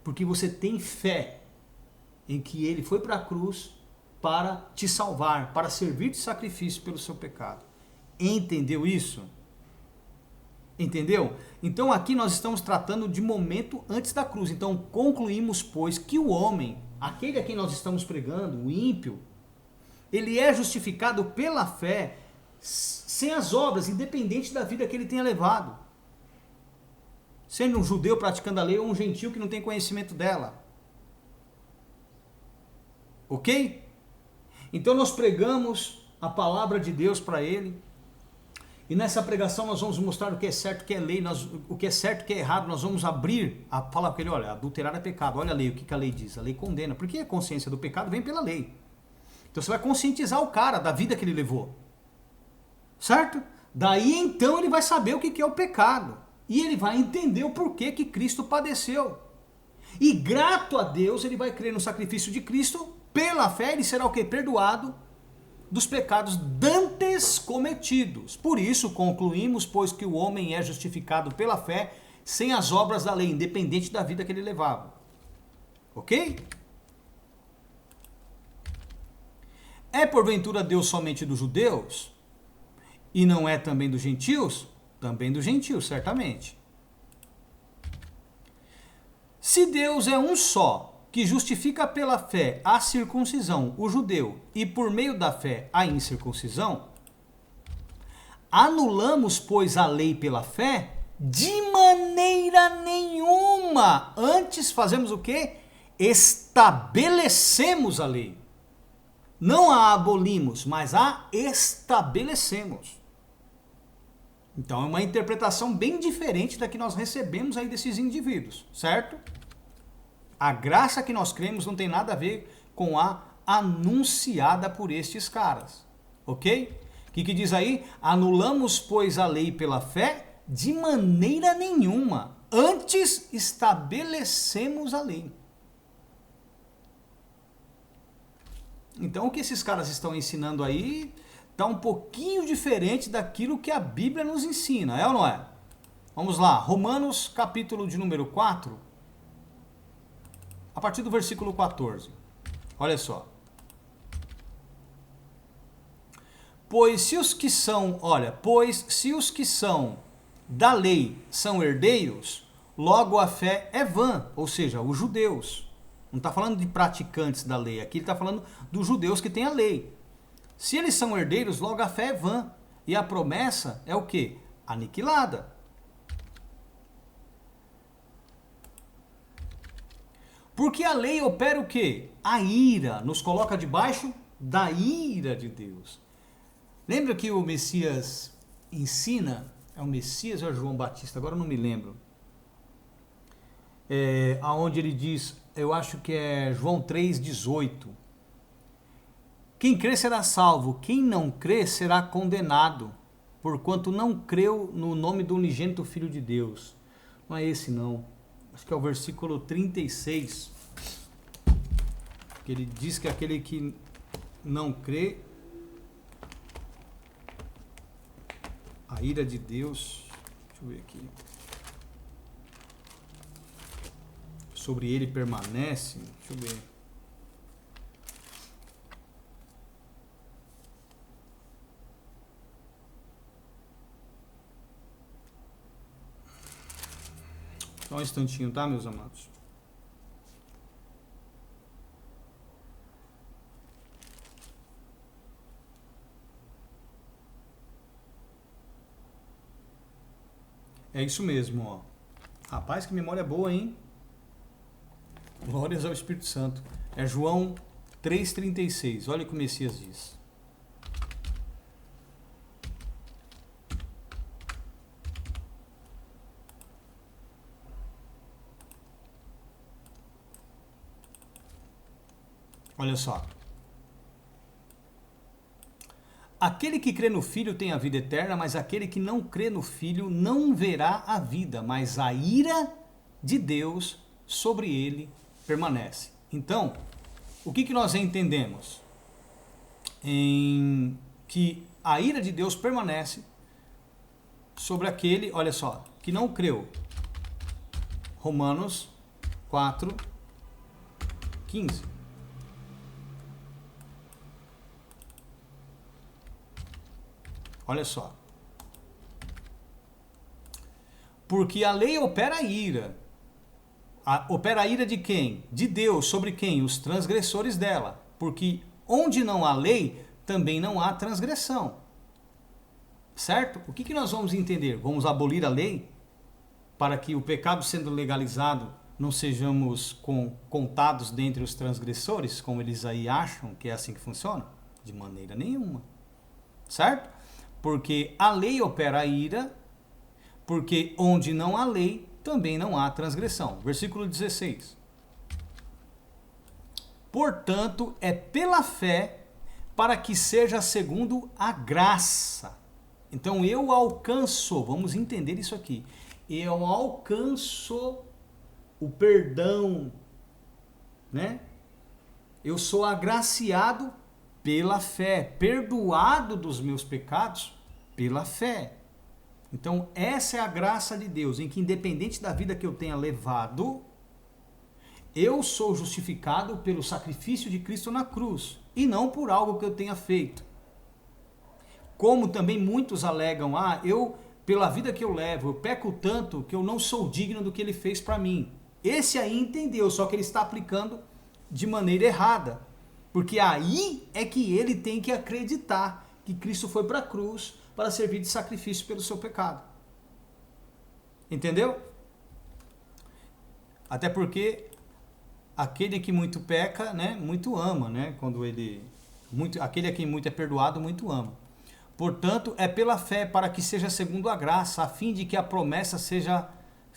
Porque você tem fé em que ele foi para a cruz para te salvar, para servir de sacrifício pelo seu pecado. Entendeu isso? Entendeu? Então aqui nós estamos tratando de momento antes da cruz. Então concluímos, pois, que o homem, aquele a quem nós estamos pregando, o ímpio, ele é justificado pela fé sem as obras, independente da vida que ele tenha levado. Sendo um judeu praticando a lei ou um gentio que não tem conhecimento dela. Ok? Então nós pregamos a palavra de Deus para ele. E nessa pregação nós vamos mostrar o que é certo, o que é lei, o que é certo, o que é errado. Nós vamos abrir a falar com ele, olha, adulterar é pecado. Olha a lei, o que a lei diz? A lei condena. Porque a consciência do pecado vem pela lei. Então você vai conscientizar o cara da vida que ele levou. Certo? Daí então ele vai saber o que é o pecado. E ele vai entender o porquê que Cristo padeceu. E grato a Deus, ele vai crer no sacrifício de Cristo. Pela fé, ele será o quê? Perdoado dos pecados dantes cometidos. Por isso, concluímos, pois, que o homem é justificado pela fé, sem as obras da lei, independente da vida que ele levava. Ok? É porventura Deus somente dos judeus? E não é também dos gentios? Também dos gentios, certamente. Se Deus é um só, que justifica pela fé a circuncisão, o judeu, e por meio da fé a incircuncisão, anulamos, pois, a lei pela fé? De maneira nenhuma! Antes fazemos o quê? Estabelecemos a lei. Não a abolimos, mas a estabelecemos. Então é uma interpretação bem diferente da que nós recebemos aí desses indivíduos, certo? A graça que nós cremos não tem nada a ver com a anunciada por estes caras. Ok? O que diz aí? Anulamos, pois, a lei pela fé? De maneira nenhuma. Antes estabelecemos a lei. Então o que esses caras estão ensinando aí está um pouquinho diferente daquilo que a Bíblia nos ensina, é ou não é? Vamos lá, Romanos capítulo de número 4, a partir do versículo 14. Olha só. Pois se os que são da lei são herdeiros, logo a fé é vã, ou seja, os judeus. Não está falando de praticantes da lei, aqui ele está falando dos judeus que têm a lei. Se eles são herdeiros, logo a fé é vã. E a promessa é o quê? Aniquilada. Porque a lei opera o quê? A ira, nos coloca debaixo da ira de Deus. Lembra que o Messias ensina, é o Messias ou é João Batista, agora eu não me lembro, aonde ele diz, eu acho que é João 3,18, quem crê será salvo, quem não crê será condenado, porquanto não creu no nome do unigênito Filho de Deus. Não é esse não, acho que é o versículo 36, que ele diz que aquele que não crê, a ira de Deus, deixa eu ver aqui, sobre ele permanece, deixa eu ver. Só um instantinho, tá, meus amados? É isso mesmo, ó. Rapaz, que memória boa, hein? Glórias ao Espírito Santo. É João 3,36. Olha o que o Messias diz. Olha só. Aquele que crê no Filho tem a vida eterna, mas aquele que não crê no Filho não verá a vida, mas a ira de Deus sobre ele permanece. Então, o que nós entendemos? Que a ira de Deus permanece sobre aquele, olha só, que não creu. Romanos 4:15. Olha só. Porque a lei opera a ira. Opera a ira de quem? De Deus. Sobre quem? Os transgressores dela. Porque onde não há lei, também não há transgressão. Certo? O que nós vamos entender? Vamos abolir a lei para que o pecado sendo legalizado não sejamos contados dentre os transgressores, como eles aí acham que é assim que funciona? De maneira nenhuma. Certo? Porque a lei opera a ira, porque onde não há lei, também não há transgressão. Versículo 16. Portanto, é pela fé para que seja segundo a graça. Então eu alcanço, vamos entender isso aqui, eu alcanço o perdão, né? Eu sou agraciado pela fé, perdoado dos meus pecados pela fé. Então essa é a graça de Deus, em que independente da vida que eu tenha levado, eu sou justificado pelo sacrifício de Cristo na cruz, e não por algo que eu tenha feito. Como também muitos alegam, pela vida que eu levo, eu peco tanto que eu não sou digno do que ele fez para mim. Esse aí entendeu, só que ele está aplicando de maneira errada. Porque aí é que ele tem que acreditar que Cristo foi para a cruz para servir de sacrifício pelo seu pecado. Entendeu? Até porque aquele que muito peca, né, muito ama, né? Aquele a quem muito é perdoado, muito ama. Portanto, é pela fé para que seja segundo a graça, a fim de que a promessa seja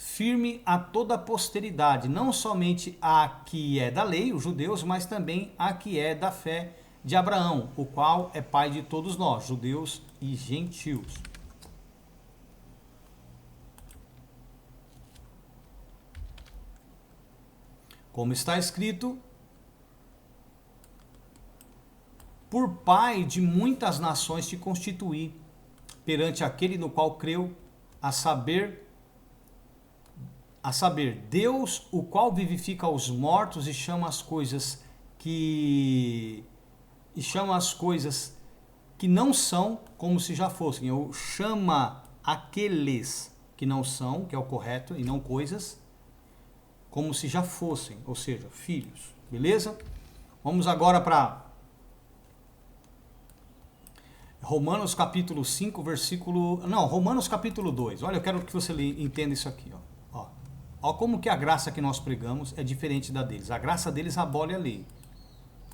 firme a toda a posteridade, não somente a que é da lei, os judeus, mas também a que é da fé de Abraão, o qual é pai de todos nós, judeus e gentios. Como está escrito, por pai de muitas nações te constituí, perante aquele no qual creu, a saber, Deus, o qual vivifica os mortos e chama as coisas que não são como se já fossem, ou chama aqueles que não são, que é o correto, e não coisas, como se já fossem, ou seja, filhos. Beleza? Vamos agora para Romanos capítulo 5, Romanos capítulo 2. Olha, eu quero que você entenda isso aqui. Ó, como que a graça que nós pregamos é diferente da deles. A graça deles abole a lei.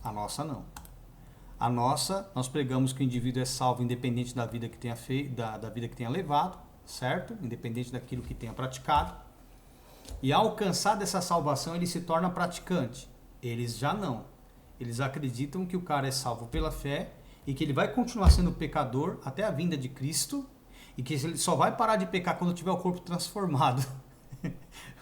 A nossa não. A nossa, nós pregamos que o indivíduo é salvo independente da vida que tenha da vida que tenha levado, certo? Independente daquilo que tenha praticado. E ao alcançar dessa salvação, ele se torna praticante. Eles já não. Eles acreditam que o cara é salvo pela fé e que ele vai continuar sendo pecador até a vinda de Cristo e que ele só vai parar de pecar quando tiver o corpo transformado.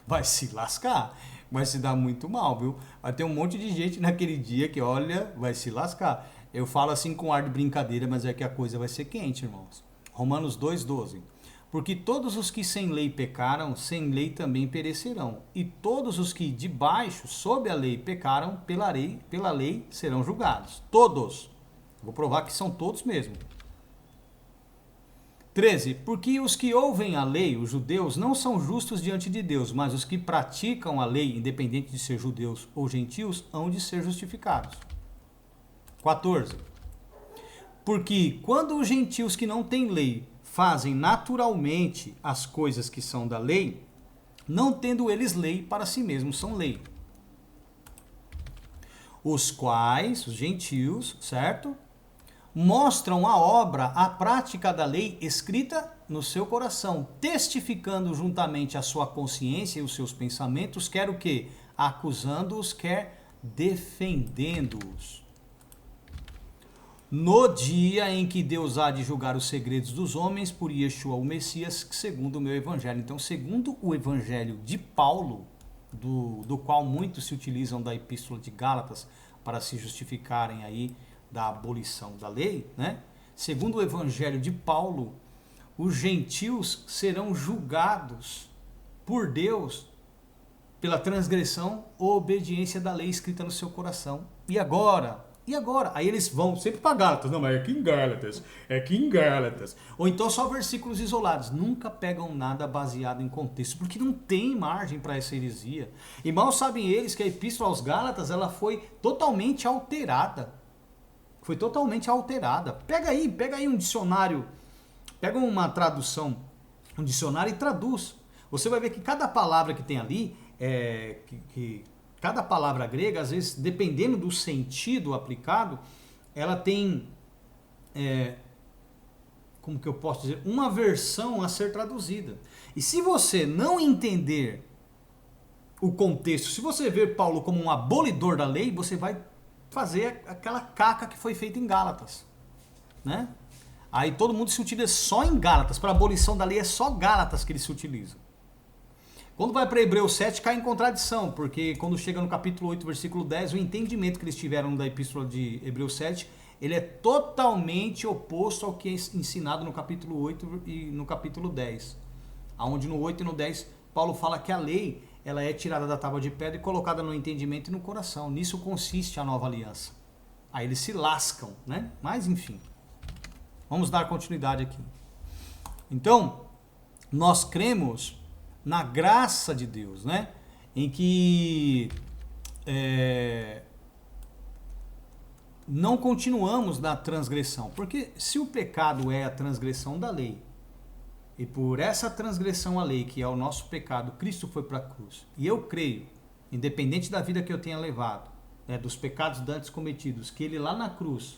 Vai se lascar, vai se dar muito mal, viu? Vai ter um monte de gente naquele dia que, olha, vai se lascar. Eu falo assim com ar de brincadeira, mas é que a coisa vai ser quente, irmãos. Romanos 2,12. Porque todos os que sem lei pecaram, sem lei também perecerão. E todos os que debaixo, sob a lei, pecaram, pela lei serão julgados. Todos. Vou provar que são todos mesmo. 13. Porque os que ouvem a lei, os judeus, não são justos diante de Deus, mas os que praticam a lei, independente de ser judeus ou gentios, hão de ser justificados. 14. Porque quando os gentios que não têm lei fazem naturalmente as coisas que são da lei, não tendo eles lei, para si mesmos são lei. Os quais, os gentios, certo? Mostram a obra, a prática da lei escrita no seu coração, testificando juntamente a sua consciência e os seus pensamentos, quer o quê? Acusando-os, quer defendendo-os. No dia em que Deus há de julgar os segredos dos homens por Yeshua, o Messias, segundo o meu evangelho. Então, segundo o evangelho de Paulo, do qual muitos se utilizam da epístola de Gálatas para se justificarem aí da abolição da lei, né? Segundo o evangelho de Paulo, os gentios serão julgados por Deus pela transgressão ou obediência da lei escrita no seu coração. E agora? Aí eles vão sempre para Gálatas. Não, mas é aqui em Gálatas. Ou então só versículos isolados. Nunca pegam nada baseado em contexto, porque não tem margem para essa heresia. E mal sabem eles que a epístola aos Gálatas ela foi totalmente alterada. Pega aí um dicionário, pega uma tradução, um dicionário e traduz. Você vai ver que cada palavra que tem ali, cada palavra grega, às vezes, dependendo do sentido aplicado, ela tem, como que eu posso dizer, uma versão a ser traduzida. E se você não entender o contexto, se você ver Paulo como um abolidor da lei, você vai fazer aquela caca que foi feita em Gálatas, né? Aí todo mundo se utiliza só em Gálatas, para abolição da lei é só Gálatas que eles se utilizam. Quando vai para Hebreus 7 cai em contradição, porque quando chega no capítulo 8, versículo 10, o entendimento que eles tiveram da epístola de Hebreus 7, ele é totalmente oposto ao que é ensinado no capítulo 8 e no capítulo 10. Onde no 8 e no 10 Paulo fala que a lei ela é tirada da tábua de pedra e colocada no entendimento e no coração. Nisso consiste a nova aliança. Aí eles se lascam, né? Mas enfim, vamos dar continuidade aqui. Então, nós cremos na graça de Deus, né? Em que não continuamos na transgressão. Porque se o pecado é a transgressão da lei, e por essa transgressão à lei, que é o nosso pecado, Cristo foi para a cruz. E eu creio, independente da vida que eu tenha levado, né, dos pecados dantes cometidos, que ele lá na cruz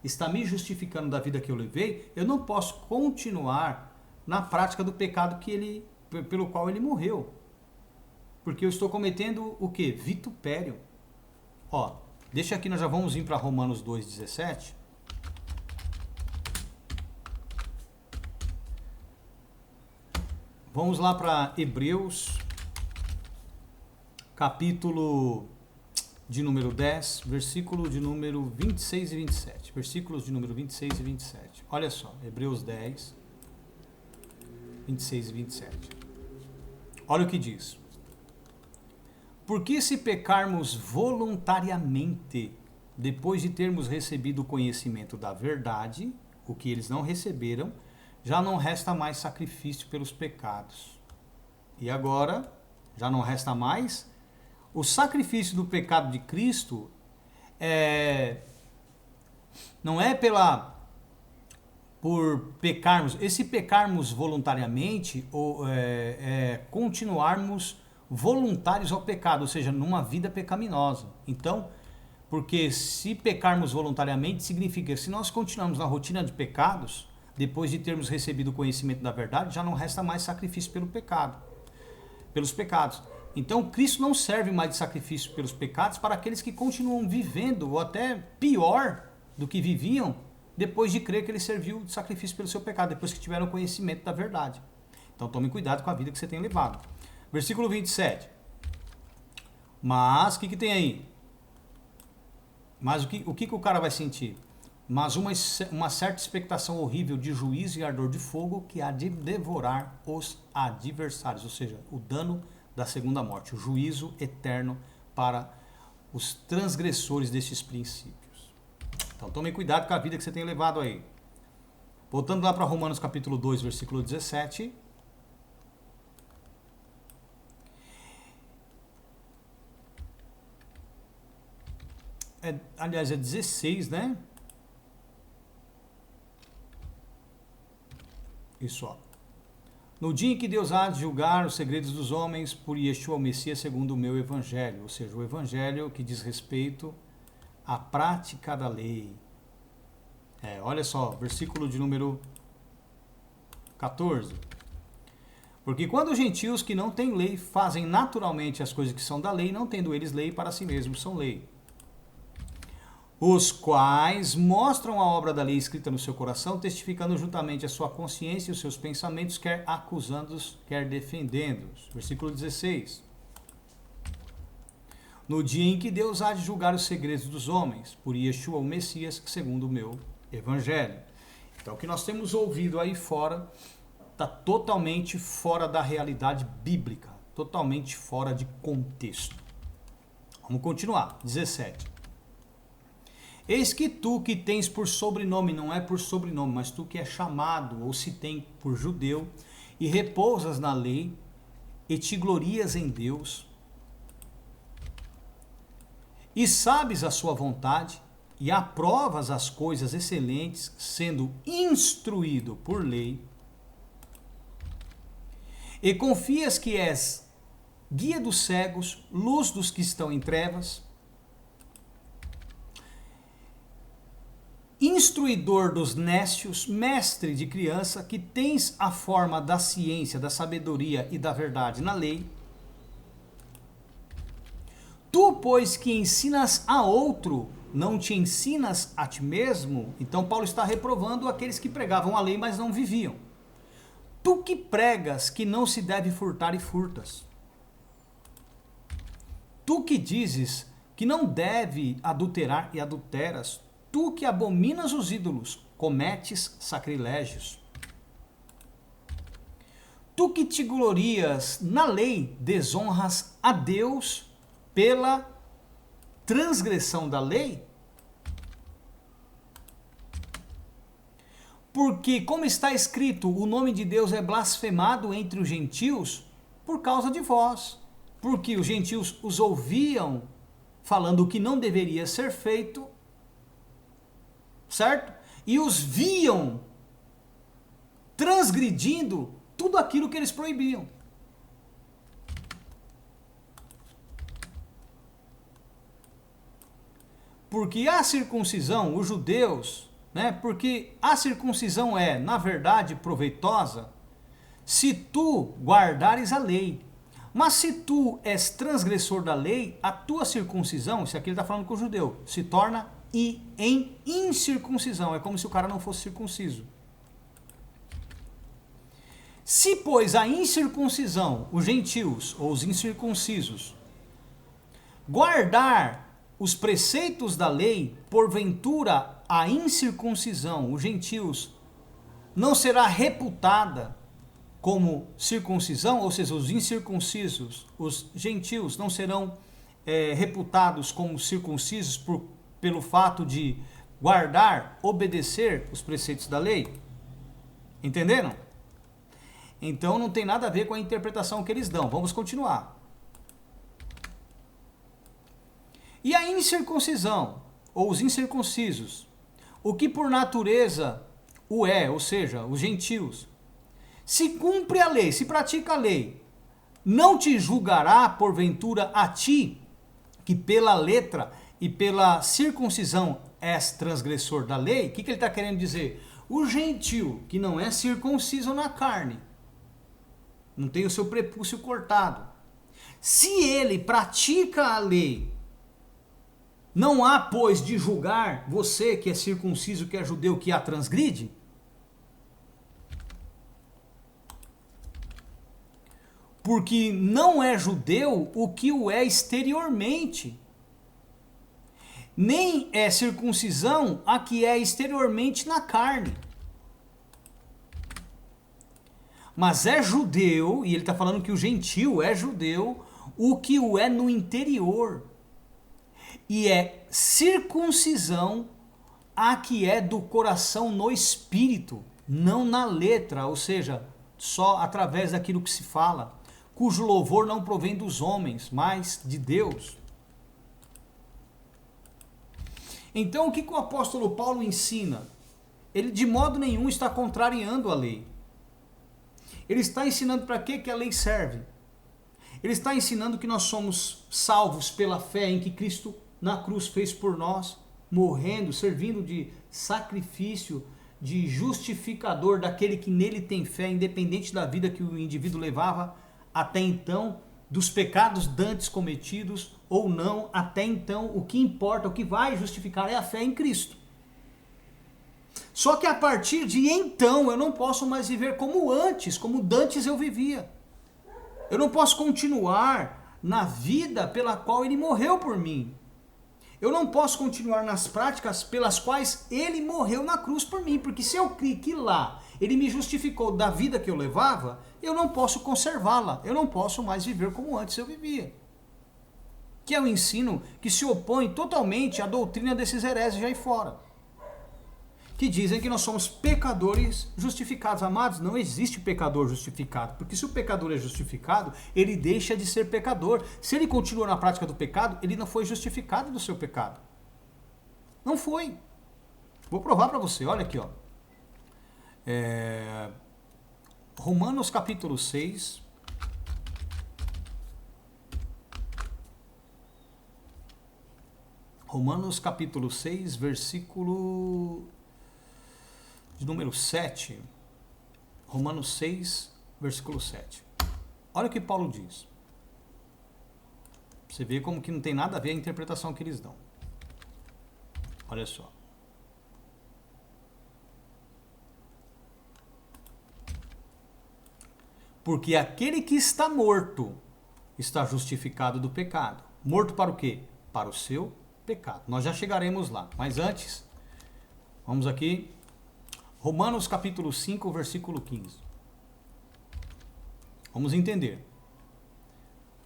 está me justificando da vida que eu levei, eu não posso continuar na prática do pecado que ele pelo qual ele morreu. Porque eu estou cometendo o quê? Vitupério. Ó, deixa aqui, nós já vamos vir para Romanos 2,17. Vamos lá para Hebreus, capítulo de número 10, versículo de número 26 e 27. Versículos de número 26 e 27. Olha só, Hebreus 10, 26 e 27. Olha o que diz. Porque se pecarmos voluntariamente, depois de termos recebido o conhecimento da verdade, o que eles não receberam, já não resta mais sacrifício pelos pecados. E agora, já não resta mais? O sacrifício do pecado de Cristo não é por pecarmos. Esse pecarmos voluntariamente ou continuarmos voluntários ao pecado, ou seja, numa vida pecaminosa. Então, porque se pecarmos voluntariamente, significa que se nós continuarmos na rotina de pecados, depois de termos recebido o conhecimento da verdade, já não resta mais sacrifício pelos pecados. Então, Cristo não serve mais de sacrifício pelos pecados para aqueles que continuam vivendo, ou até pior do que viviam, depois de crer que ele serviu de sacrifício pelo seu pecado, depois que tiveram conhecimento da verdade. Então, tome cuidado com a vida que você tem levado. Versículo 27. Mas, o que tem aí? Mas o que o cara vai sentir? Mas uma certa expectação horrível de juízo e ardor de fogo que há de devorar os adversários, ou seja, o dano da segunda morte, o juízo eterno para os transgressores destes princípios. Então tome cuidado com a vida que você tem levado aí. Voltando lá para Romanos capítulo 2, versículo 17. Aliás, é 16, né? Isso, ó. No dia em que Deus há de julgar os segredos dos homens por Yeshua, o Messias, segundo o meu evangelho. Ou seja, o evangelho que diz respeito à prática da lei. Olha só, versículo de número 14. Porque quando os gentios que não têm lei fazem naturalmente as coisas que são da lei, não tendo eles lei, para si mesmos são lei. Os quais mostram a obra da lei escrita no seu coração, testificando juntamente a sua consciência e os seus pensamentos, quer acusando-os, quer defendendo-os. Versículo 16. No dia em que Deus há de julgar os segredos dos homens, por Yeshua, o Messias, segundo o meu evangelho. Então, o que nós temos ouvido aí fora está totalmente fora da realidade bíblica, totalmente fora de contexto. Vamos continuar. 17. Eis que tu que tens por sobrenome, não é por sobrenome, mas tu que é chamado ou se tem por judeu, e repousas na lei, e te glorias em Deus, e sabes a sua vontade, e aprovas as coisas excelentes, sendo instruído por lei, e confias que és guia dos cegos, luz dos que estão em trevas, instruidor dos nécios, mestre de criança, que tens a forma da ciência, da sabedoria e da verdade na lei. Tu, pois, que ensinas a outro, não te ensinas a ti mesmo? Então Paulo está reprovando aqueles que pregavam a lei, mas não viviam. Tu que pregas que não se deve furtar e furtas. Tu que dizes que não deve adulterar e adulteras. Tu que abominas os ídolos, cometes sacrilégios. Tu que te glorias na lei, desonras a Deus pela transgressão da lei? Porque, como está escrito, o nome de Deus é blasfemado entre os gentios por causa de vós. Porque os gentios os ouviam falando o que não deveria ser feito, certo? E os viam transgredindo tudo aquilo que eles proibiam. Porque a circuncisão, os judeus, porque a circuncisão é, na verdade, proveitosa se tu guardares a lei. Mas se tu és transgressor da lei, a tua circuncisão, isso aqui ele está falando com o judeu, se torna em incircuncisão. É como se o cara não fosse circunciso. Se, pois, a incircuncisão, os gentios ou os incircuncisos, guardar os preceitos da lei, porventura a incircuncisão, os gentios, não será reputada como circuncisão, ou seja, os incircuncisos, os gentios, não serão reputados como circuncisos pelo fato de guardar, obedecer os preceitos da lei? Entenderam? Então não tem nada a ver com a interpretação que eles dão. Vamos continuar. E a incircuncisão, ou os incircuncisos, o que por natureza o é, ou seja, os gentios, se cumpre a lei, se pratica a lei, não te julgará porventura a ti, que pela letra e pela circuncisão és transgressor da lei? O que ele está querendo dizer? O gentio, que não é circunciso na carne, não tem o seu prepúcio cortado, se ele pratica a lei, não há, pois, de julgar você que é circunciso, que é judeu, que a transgride? Porque não é judeu o que o é exteriormente, nem é circuncisão a que é exteriormente na carne. Mas é judeu, e ele está falando que o gentio é judeu, o que o é no interior. E é circuncisão a que é do coração no espírito, não na letra, ou seja, só através daquilo que se fala, cujo louvor não provém dos homens, mas de Deus. Então o que o apóstolo Paulo ensina? Ele de modo nenhum está contrariando a lei. Ele está ensinando para que a lei serve. Ele está ensinando que nós somos salvos pela fé em que Cristo na cruz fez por nós, morrendo, servindo de sacrifício, de justificador daquele que nele tem fé, independente da vida que o indivíduo levava até então, dos pecados dantes cometidos ou não, até então, o que importa, o que vai justificar é a fé em Cristo. Só que a partir de então eu não posso mais viver como antes, como dantes eu vivia. Eu não posso continuar na vida pela qual ele morreu por mim. Eu não posso continuar nas práticas pelas quais ele morreu na cruz por mim, porque se eu criei que lá ele me justificou da vida que eu levava, eu não posso conservá-la, eu não posso mais viver como antes eu vivia. Que é o ensino que se opõe totalmente à doutrina desses hereges aí fora, que dizem que nós somos pecadores justificados. Amados, não existe pecador justificado, porque se o pecador é justificado, ele deixa de ser pecador. Se ele continua na prática do pecado, ele não foi justificado do seu pecado. Não foi. Vou provar para você, olha aqui, ó. Romanos capítulo 6. Romanos capítulo 6, versículo de número 7. Romanos 6, versículo 7. Olha o que Paulo diz. Você vê como que não tem nada a ver a interpretação que eles dão. Olha só. Porque aquele que está morto está justificado do pecado. Morto para o quê? Para o seu pecado. Nós já chegaremos lá. Mas antes, vamos aqui. Romanos capítulo 5, versículo 15. Vamos entender.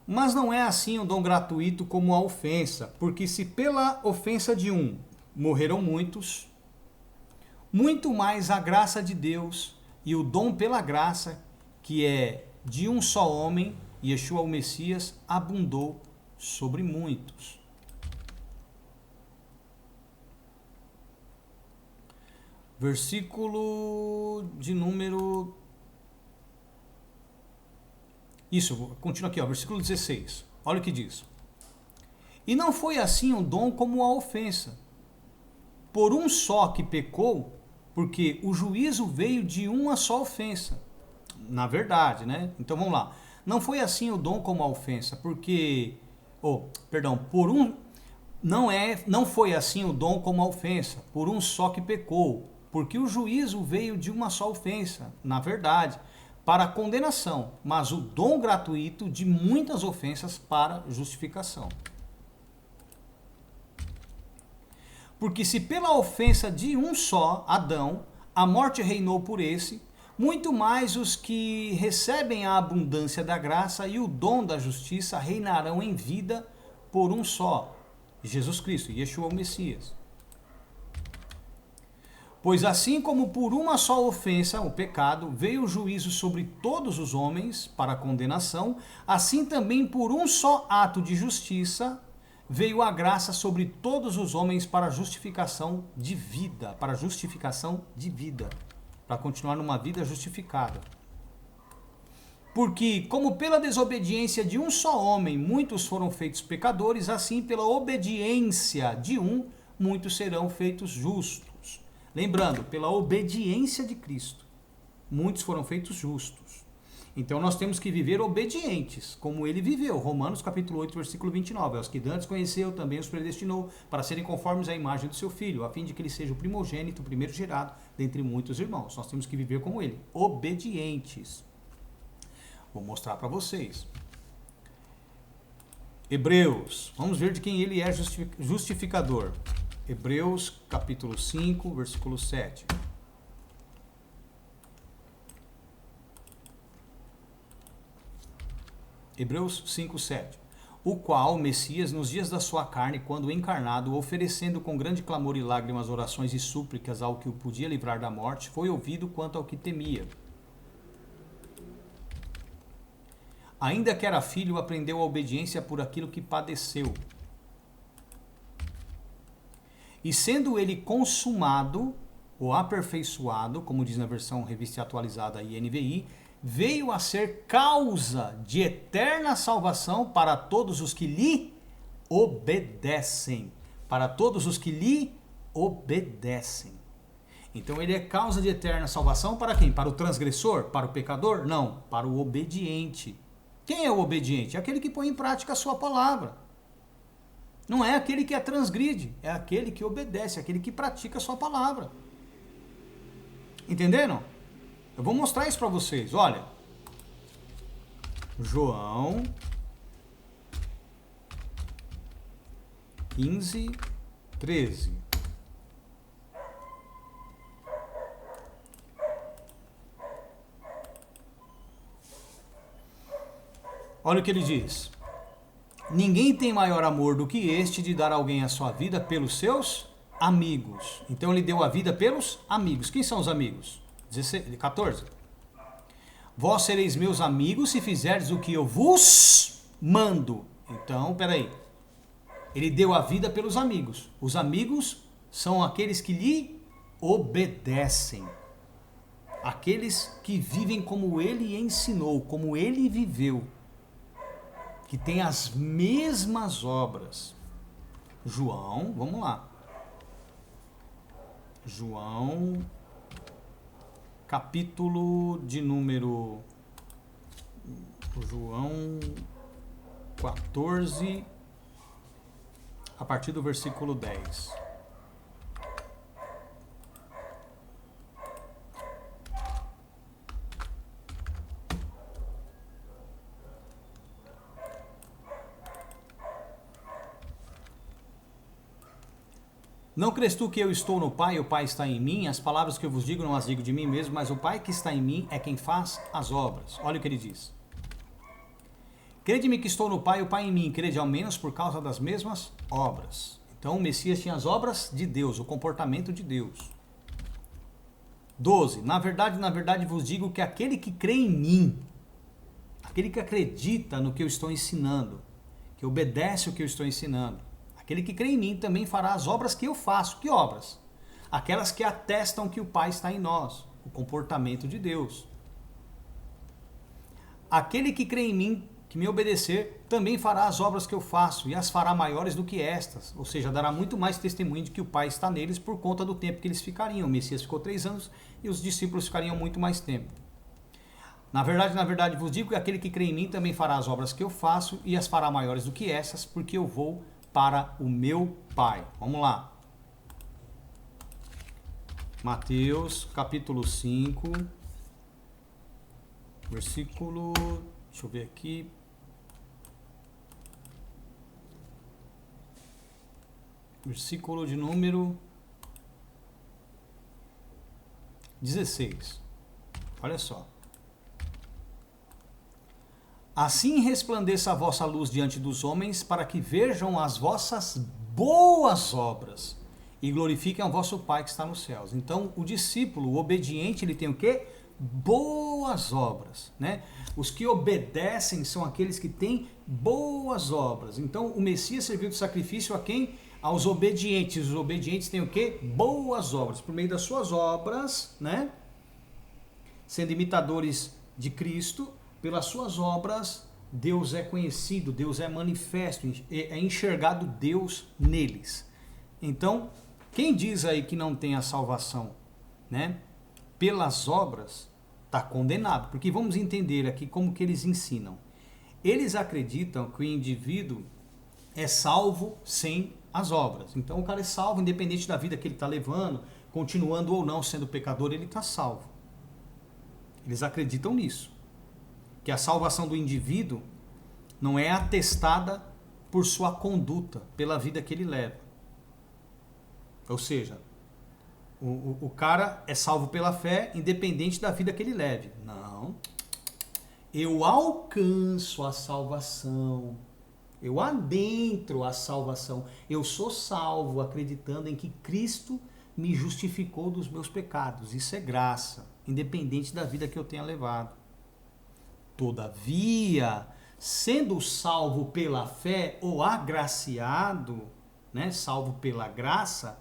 Mas não é assim um dom gratuito como a ofensa, porque se pela ofensa de um morreram muitos, muito mais a graça de Deus e o dom pela graça, que é de um só homem, Yeshua o Messias, abundou sobre muitos. Versículo de número... Isso, continua aqui, ó, versículo 16. Olha o que diz. E não foi assim o dom como a ofensa. Por um só que pecou, porque o juízo veio de uma só ofensa. Na verdade, né? Então vamos lá. Não foi assim o dom como a ofensa, porque... Não foi assim o dom como a ofensa, por um só que pecou, porque o juízo veio de uma só ofensa, na verdade, para a condenação, mas o dom gratuito de muitas ofensas para justificação. Porque se pela ofensa de um só, Adão, a morte reinou por esse, muito mais os que recebem a abundância da graça e o dom da justiça reinarão em vida por um só, Jesus Cristo, Yeshua o Messias. Pois assim como por uma só ofensa, o pecado, veio o juízo sobre todos os homens para a condenação, assim também por um só ato de justiça, veio a graça sobre todos os homens para a justificação de vida, para continuar numa vida justificada. Porque, como pela desobediência de um só homem muitos foram feitos pecadores, assim pela obediência de um, muitos serão feitos justos. Lembrando, pela obediência de Cristo, muitos foram feitos justos. Então nós temos que viver obedientes, como ele viveu. Romanos capítulo 8, versículo 29. Aos que dantes conheceu, também os predestinou, para serem conformes à imagem do seu Filho, a fim de que ele seja o primogênito, o primeiro gerado, dentre muitos irmãos. Nós temos que viver como ele, obedientes. Vou mostrar para vocês. Hebreus, vamos ver de quem ele é justificador. Hebreus capítulo 5, versículo 7. Hebreus 5, 7. O qual, Messias, nos dias da sua carne, quando encarnado, oferecendo com grande clamor e lágrimas orações e súplicas ao que o podia livrar da morte, foi ouvido quanto ao que temia. Ainda que era filho, aprendeu a obediência por aquilo que padeceu. E sendo ele consumado, ou aperfeiçoado, como diz na versão revista atualizada e NVI, veio a ser causa de eterna salvação para todos os que lhe obedecem. Para todos os que lhe obedecem. Então ele é causa de eterna salvação para quem? Para o transgressor? Para o pecador? Não, para o obediente. Quem é o obediente? É aquele que põe em prática a sua palavra. Não é aquele que a transgride, é aquele que obedece, aquele que pratica a sua palavra. Entenderam? Eu vou mostrar isso para vocês. Olha, João 15, 13. Olha o que ele diz. Ninguém tem maior amor do que este de dar alguém a sua vida pelos seus amigos. Então ele deu a vida pelos amigos. Quem são os amigos? 14. Vós sereis meus amigos se fizerdes o que eu vos mando. Então, peraí. Ele deu a vida pelos amigos. Os amigos são aqueles que lhe obedecem. Aqueles que vivem como ele ensinou, como ele viveu. Que tem as mesmas obras. João, vamos lá. João, capítulo de número... João 14, a partir do versículo 10. Não crês tu que eu estou no Pai e o Pai está em mim? As palavras que eu vos digo não as digo de mim mesmo, mas o Pai que está em mim é quem faz as obras. Olha o que ele diz. Crede-me que estou no Pai e o Pai em mim. Crede ao menos por causa das mesmas obras. Então o Messias tinha as obras de Deus, o comportamento de Deus. 12. Na verdade vos digo que aquele que crê em mim, aquele que acredita no que eu estou ensinando, que obedece o que eu estou ensinando, aquele que crê em mim também fará as obras que eu faço. Que obras? Aquelas que atestam que o Pai está em nós. O comportamento de Deus. Aquele que crê em mim, que me obedecer, também fará as obras que eu faço e as fará maiores do que estas. Ou seja, dará muito mais testemunho de que o Pai está neles por conta do tempo que eles ficariam. O Messias ficou 3 anos e os discípulos ficariam muito mais tempo. Na verdade vos digo que aquele que crê em mim também fará as obras que eu faço e as fará maiores do que essas, porque eu vou para o meu Pai. Vamos lá. Mateus, capítulo 5, versículo... Deixa eu ver aqui. Versículo de número 16. Olha só. Assim resplandeça a vossa luz diante dos homens, para que vejam as vossas boas obras e glorifiquem ao vosso Pai que está nos céus. Então, o discípulo, o obediente, ele tem o quê? Boas obras, né? Os que obedecem são aqueles que têm boas obras. Então, o Messias serviu de sacrifício a quem? Aos obedientes. Os obedientes têm o quê? Boas obras. Por meio das suas obras, né? Sendo imitadores de Cristo, pelas suas obras, Deus é conhecido, Deus é manifesto, é enxergado Deus neles. Então, quem diz aí que não tem a salvação, né, pelas obras, está condenado. Porque vamos entender aqui como que eles ensinam. Eles acreditam que o indivíduo é salvo sem as obras. Então, o cara é salvo, independente da vida que ele está levando, continuando ou não sendo pecador, ele está salvo. Eles acreditam nisso. Que a salvação do indivíduo não é atestada por sua conduta, pela vida que ele leva. Ou seja, o cara é salvo pela fé, independente da vida que ele leve. Não. Eu alcanço a salvação. Eu adentro a salvação. Eu sou salvo acreditando em que Cristo me justificou dos meus pecados. Isso é graça, independente da vida que eu tenha levado. Todavia, sendo salvo pela fé ou agraciado, né, salvo pela graça,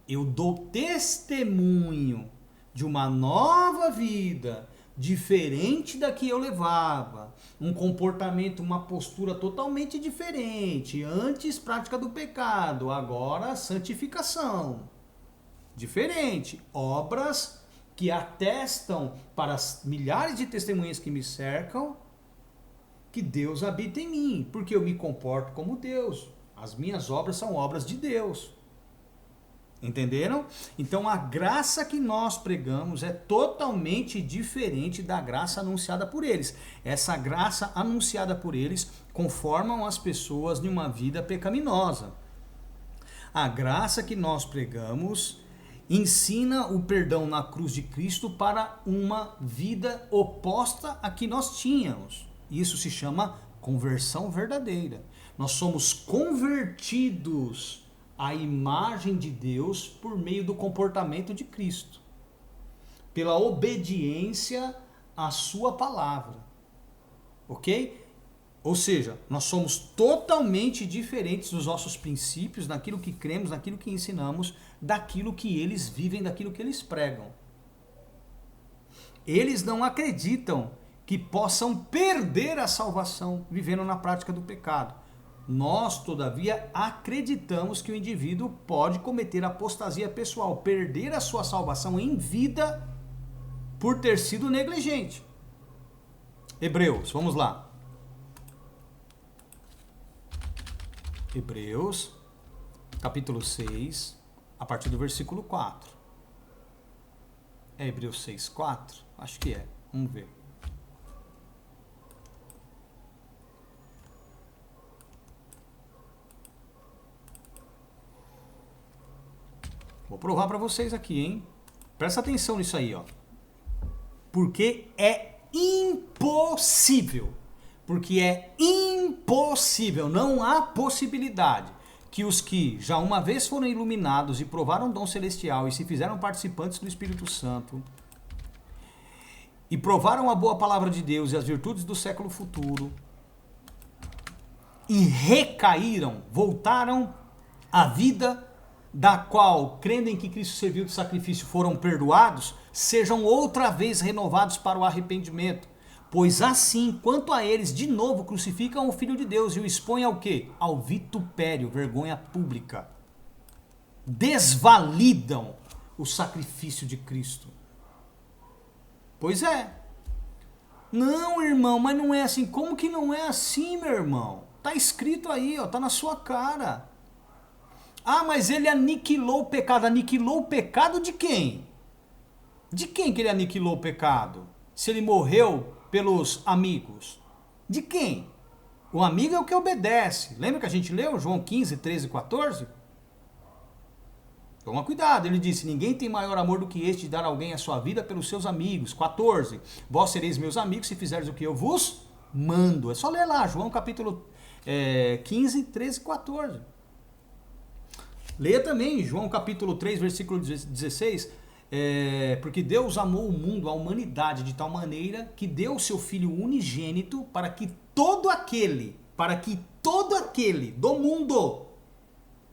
eu dou testemunho de uma nova vida, diferente da que eu levava, um comportamento, uma postura totalmente diferente, antes prática do pecado, agora santificação, diferente, obras que atestam para as milhares de testemunhas que me cercam que Deus habita em mim, porque eu me comporto como Deus. As minhas obras são obras de Deus. Entenderam? Então a graça que nós pregamos é totalmente diferente da graça anunciada por eles. Essa graça anunciada por eles conformam as pessoas em uma vida pecaminosa. A graça que nós pregamos ensina o perdão na cruz de Cristo para uma vida oposta à que nós tínhamos. Isso se chama conversão verdadeira. Nós somos convertidos à imagem de Deus por meio do comportamento de Cristo, pela obediência à sua palavra. Ok? Ou seja, nós somos totalmente diferentes dos nossos princípios, naquilo que cremos, naquilo que ensinamos, daquilo que eles vivem, daquilo que eles pregam. Eles não acreditam que possam perder a salvação vivendo na prática do pecado. Nós, todavia, acreditamos que o indivíduo pode cometer apostasia pessoal, perder a sua salvação em vida por ter sido negligente. Hebreus, vamos lá. Hebreus, capítulo 6, a partir do versículo 4. É Hebreus 6, 4? Acho que é. Vamos ver. Vou provar para vocês aqui, hein? Presta atenção nisso aí, ó. Porque é impossível. Porque é impossível, não há possibilidade que os que já uma vez foram iluminados e provaram o dom celestial e se fizeram participantes do Espírito Santo e provaram a boa palavra de Deus e as virtudes do século futuro e recaíram, voltaram à vida da qual, crendo em que Cristo serviu de sacrifício, foram perdoados, sejam outra vez renovados para o arrependimento. Pois assim, quanto a eles, de novo crucificam o Filho de Deus e o expõem ao quê? Ao vitupério, vergonha pública. Desvalidam o sacrifício de Cristo. Pois é. Não, irmão, mas não é assim. Como que não é assim, meu irmão? Tá escrito aí, ó, tá na sua cara. Ah, mas ele aniquilou o pecado. Aniquilou o pecado de quem? De quem que ele aniquilou o pecado? Se ele morreu pelos amigos. De quem? O amigo é o que obedece. Lembra que a gente leu João 15, 13 e 14? Toma cuidado, ele disse, ninguém tem maior amor do que este de dar alguém a sua vida pelos seus amigos. 14, vós sereis meus amigos se fizerdes o que eu vos mando. É só ler lá, João capítulo 15, 13 e 14. Leia também João capítulo 3, versículo 16, porque Deus amou o mundo, a humanidade, de tal maneira que deu o seu Filho unigênito para que todo aquele do mundo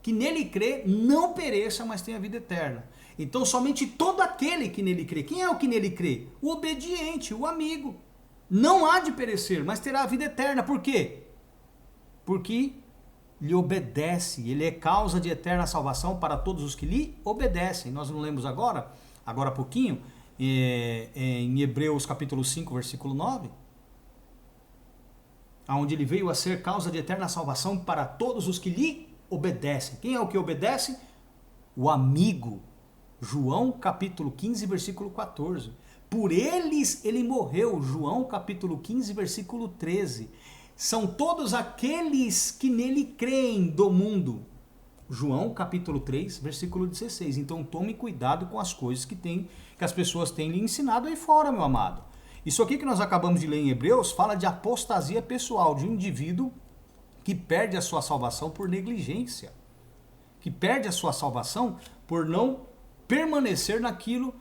que nele crê não pereça, mas tenha vida eterna. Então somente todo aquele que nele crê. Quem é o que nele crê? O obediente, o amigo. Não há de perecer, mas terá a vida eterna. Por quê? Porque lhe obedece. Ele é causa de eterna salvação para todos os que lhe obedecem. Nós não lemos agora há pouquinho, em Hebreus capítulo 5, versículo 9, onde ele veio a ser causa de eterna salvação para todos os que lhe obedecem. Quem é o que obedece? O amigo. João capítulo 15, versículo 14. Por eles ele morreu. João capítulo 15, versículo 13. São todos aqueles que nele creem do mundo. João capítulo 3, versículo 16. Então tome cuidado com as coisas que as pessoas têm lhe ensinado aí fora, meu amado. Isso aqui que nós acabamos de ler em Hebreus fala de apostasia pessoal, de um indivíduo que perde a sua salvação por negligência, que perde a sua salvação por não permanecer naquilo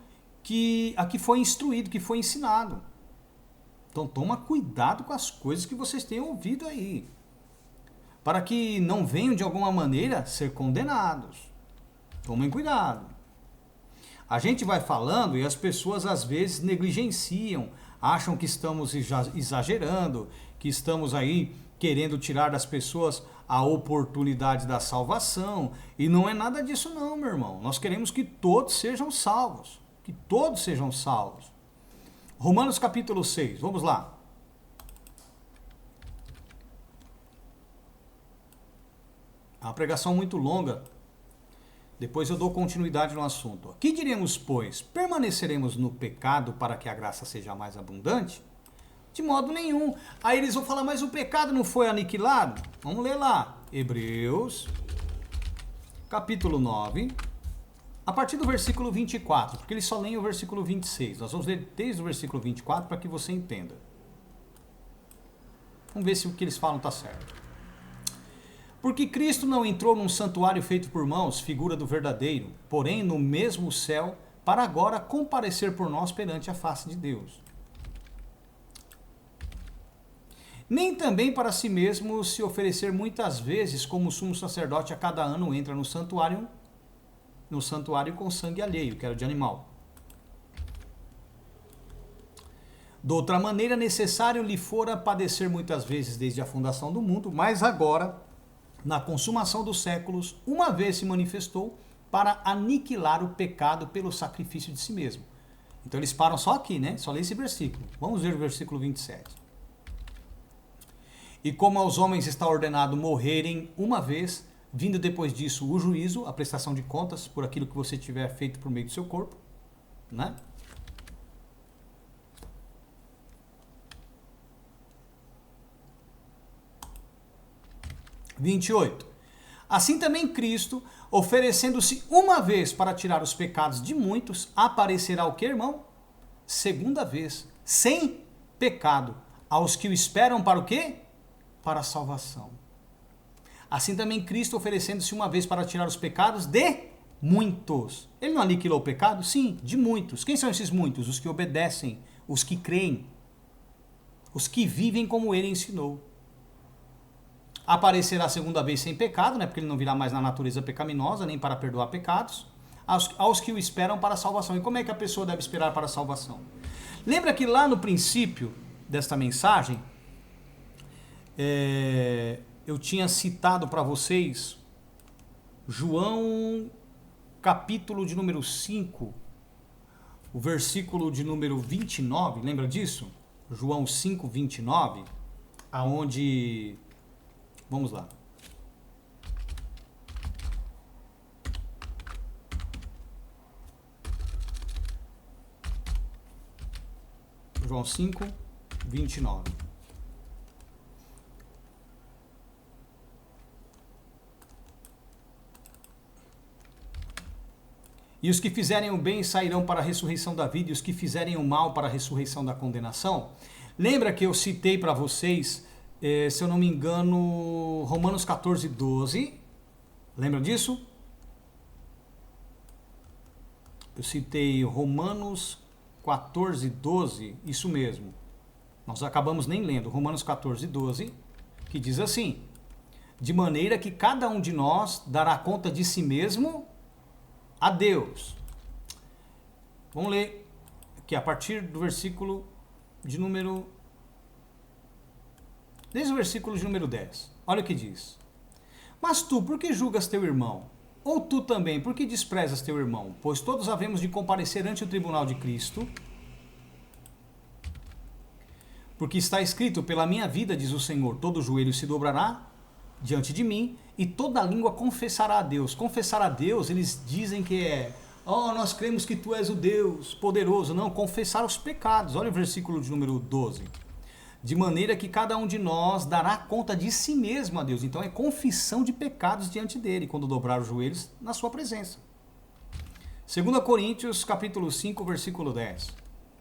a que foi instruído, que foi ensinado. Então toma cuidado com as coisas que vocês têm ouvido aí, para que não venham de alguma maneira ser condenados. Tomem cuidado. A gente vai falando e as pessoas às vezes negligenciam, acham que estamos exagerando, que estamos aí querendo tirar das pessoas a oportunidade da salvação. E não é nada disso não, meu irmão. Nós queremos que todos sejam salvos. Que todos sejam salvos. Romanos capítulo 6, vamos lá. É uma pregação muito longa. Depois eu dou continuidade no assunto. Que diremos, pois? Permaneceremos no pecado para que a graça seja mais abundante? De modo nenhum. Aí eles vão falar, mas o pecado não foi aniquilado? Vamos ler lá. Hebreus, capítulo 9, a partir do versículo 24, porque eles só leem o versículo 26. Nós vamos ler desde o versículo 24 para que você entenda. Vamos ver se o que eles falam está certo. Porque Cristo não entrou num santuário feito por mãos, figura do verdadeiro, porém no mesmo céu, para agora comparecer por nós perante a face de Deus. Nem também para si mesmo se oferecer muitas vezes, como o sumo sacerdote a cada ano entra no santuário com sangue alheio, que era de animal. De outra maneira, necessário lhe fora padecer muitas vezes desde a fundação do mundo, mas agora, na consumação dos séculos, uma vez se manifestou para aniquilar o pecado pelo sacrifício de si mesmo. Então eles param só aqui, né? Só lê esse versículo. Vamos ver o versículo 27. E como aos homens está ordenado morrerem uma vez, vindo depois disso o juízo, a prestação de contas por aquilo que você tiver feito por meio do seu corpo, né? – 28. Assim também Cristo, oferecendo-se uma vez para tirar os pecados de muitos, aparecerá o que, irmão? Segunda vez, sem pecado, aos que o esperam para o quê? Para a salvação. Assim também Cristo, oferecendo-se uma vez para tirar os pecados de muitos. Ele não aniquilou o pecado? Sim, de muitos. Quem são esses muitos? Os que obedecem, os que creem, os que vivem como ele ensinou. Aparecerá a segunda vez sem pecado, né? Porque ele não virá mais na natureza pecaminosa, nem para perdoar pecados, aos que o esperam para a salvação. E como é que a pessoa deve esperar para a salvação? Lembra que lá no princípio desta mensagem, eu tinha citado para vocês João capítulo de número 5, o versículo de número 29, lembra disso? João 5:29, aonde, vamos lá. João 5:29. E os que fizerem o bem sairão para a ressurreição da vida, e os que fizerem o mal para a ressurreição da condenação. Lembra que eu citei para vocês, se eu não me engano, Romanos 14:12. Lembra disso? Eu citei Romanos 14:12, isso mesmo. Nós acabamos nem lendo. Romanos 14:12, que diz assim: de maneira que cada um de nós dará conta de si mesmo a Deus. Vamos ler aqui a partir do versículo de número... Desde o versículo de número 10. Olha o que diz. Mas tu, por que julgas teu irmão? Ou tu também, por que desprezas teu irmão? Pois todos havemos de comparecer ante o tribunal de Cristo. Porque está escrito, pela minha vida, diz o Senhor, todo joelho se dobrará diante de mim, e toda língua confessará a Deus. Confessar a Deus, eles dizem que é, nós cremos que tu és o Deus poderoso. Não, confessar os pecados. Olha o versículo de número 12. De maneira que cada um de nós dará conta de si mesmo a Deus. Então é confissão de pecados diante dele, quando dobrar os joelhos na sua presença. 2 Coríntios, capítulo 5, versículo 10.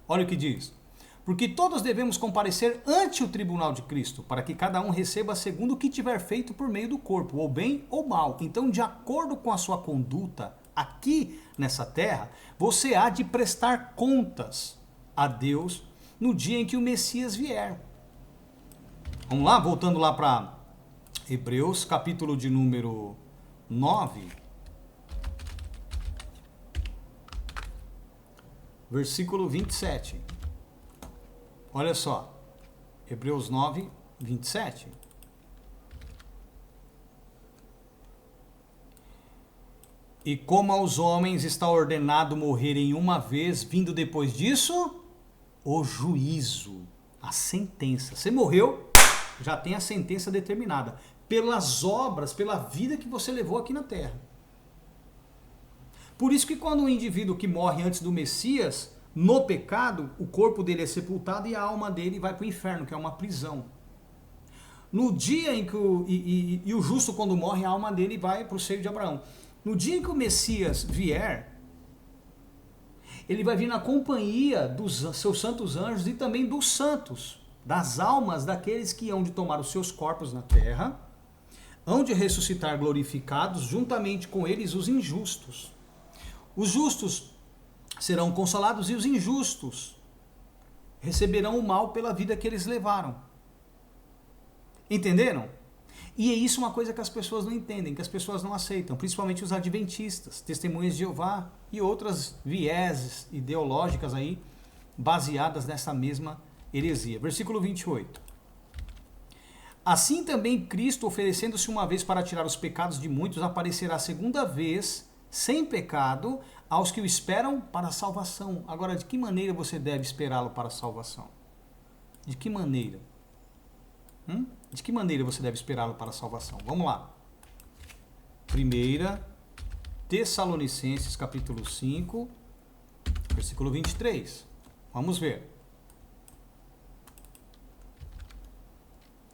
Olha o que diz. Porque todos devemos comparecer ante o tribunal de Cristo, para que cada um receba segundo o que tiver feito por meio do corpo, ou bem ou mal. Então, de acordo com a sua conduta aqui nessa terra, você há de prestar contas a Deus no dia em que o Messias vier. Vamos lá, voltando lá para Hebreus, capítulo de número 9, versículo 27. Olha só, Hebreus 9, 27. E como aos homens está ordenado morrerem uma vez, vindo depois disso, o juízo, a sentença. Você morreu, já tem a sentença determinada, pelas obras, pela vida que você levou aqui na terra. Por isso que quando um indivíduo que morre antes do Messias, no pecado, o corpo dele é sepultado e a alma dele vai para o inferno, que é uma prisão. No dia em que o justo, quando morre, a alma dele vai para o seio de Abraão. No dia em que o Messias vier, ele vai vir na companhia dos seus santos anjos e também dos santos, das almas daqueles que hão de tomar os seus corpos na terra, hão de ressuscitar glorificados, juntamente com eles os injustos. Os justos serão consolados e os injustos receberão o mal pela vida que eles levaram. Entenderam? E é isso uma coisa que as pessoas não entendem, que as pessoas não aceitam, principalmente os adventistas, testemunhas de Jeová e outras vieses ideológicas aí, baseadas nessa mesma heresia. Versículo 28. Assim também Cristo, oferecendo-se uma vez para tirar os pecados de muitos, aparecerá segunda vez, sem pecado, aos que o esperam para a salvação. Agora, de que maneira você deve esperá-lo para a salvação? De que maneira? De que maneira você deve esperá-lo para a salvação? Vamos lá. 1 Tessalonicenses, capítulo 5, versículo 23. Vamos ver.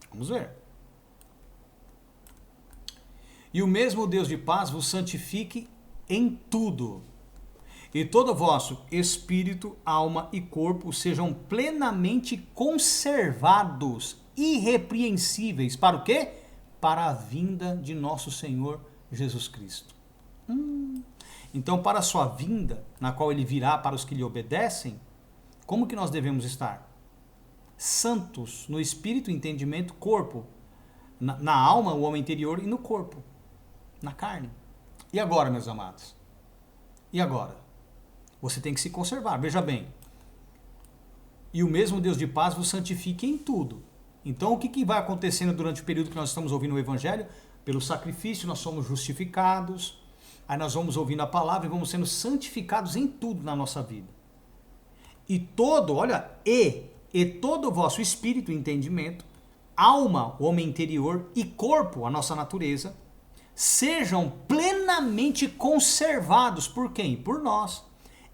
Vamos ver. E o mesmo Deus de paz vos santifique em tudo, e todo o vosso espírito, alma e corpo sejam plenamente conservados, irrepreensíveis. Para o quê? Para a vinda de nosso Senhor Jesus Cristo. Então, para a sua vinda, na qual ele virá para os que lhe obedecem, como que nós devemos estar? Santos no espírito, entendimento, corpo. Na alma, o homem interior, e no corpo, na carne. E agora, meus amados? E agora? Você tem que se conservar. Veja bem. E o mesmo Deus de paz vos santifique em tudo. Então, o que vai acontecendo durante o período que nós estamos ouvindo o Evangelho? Pelo sacrifício, nós somos justificados. Aí nós vamos ouvindo a palavra e vamos sendo santificados em tudo na nossa vida. E todo, olha, e todo o vosso espírito, entendimento, alma, o homem interior, e corpo, a nossa natureza, sejam plenamente conservados por quem? Por nós,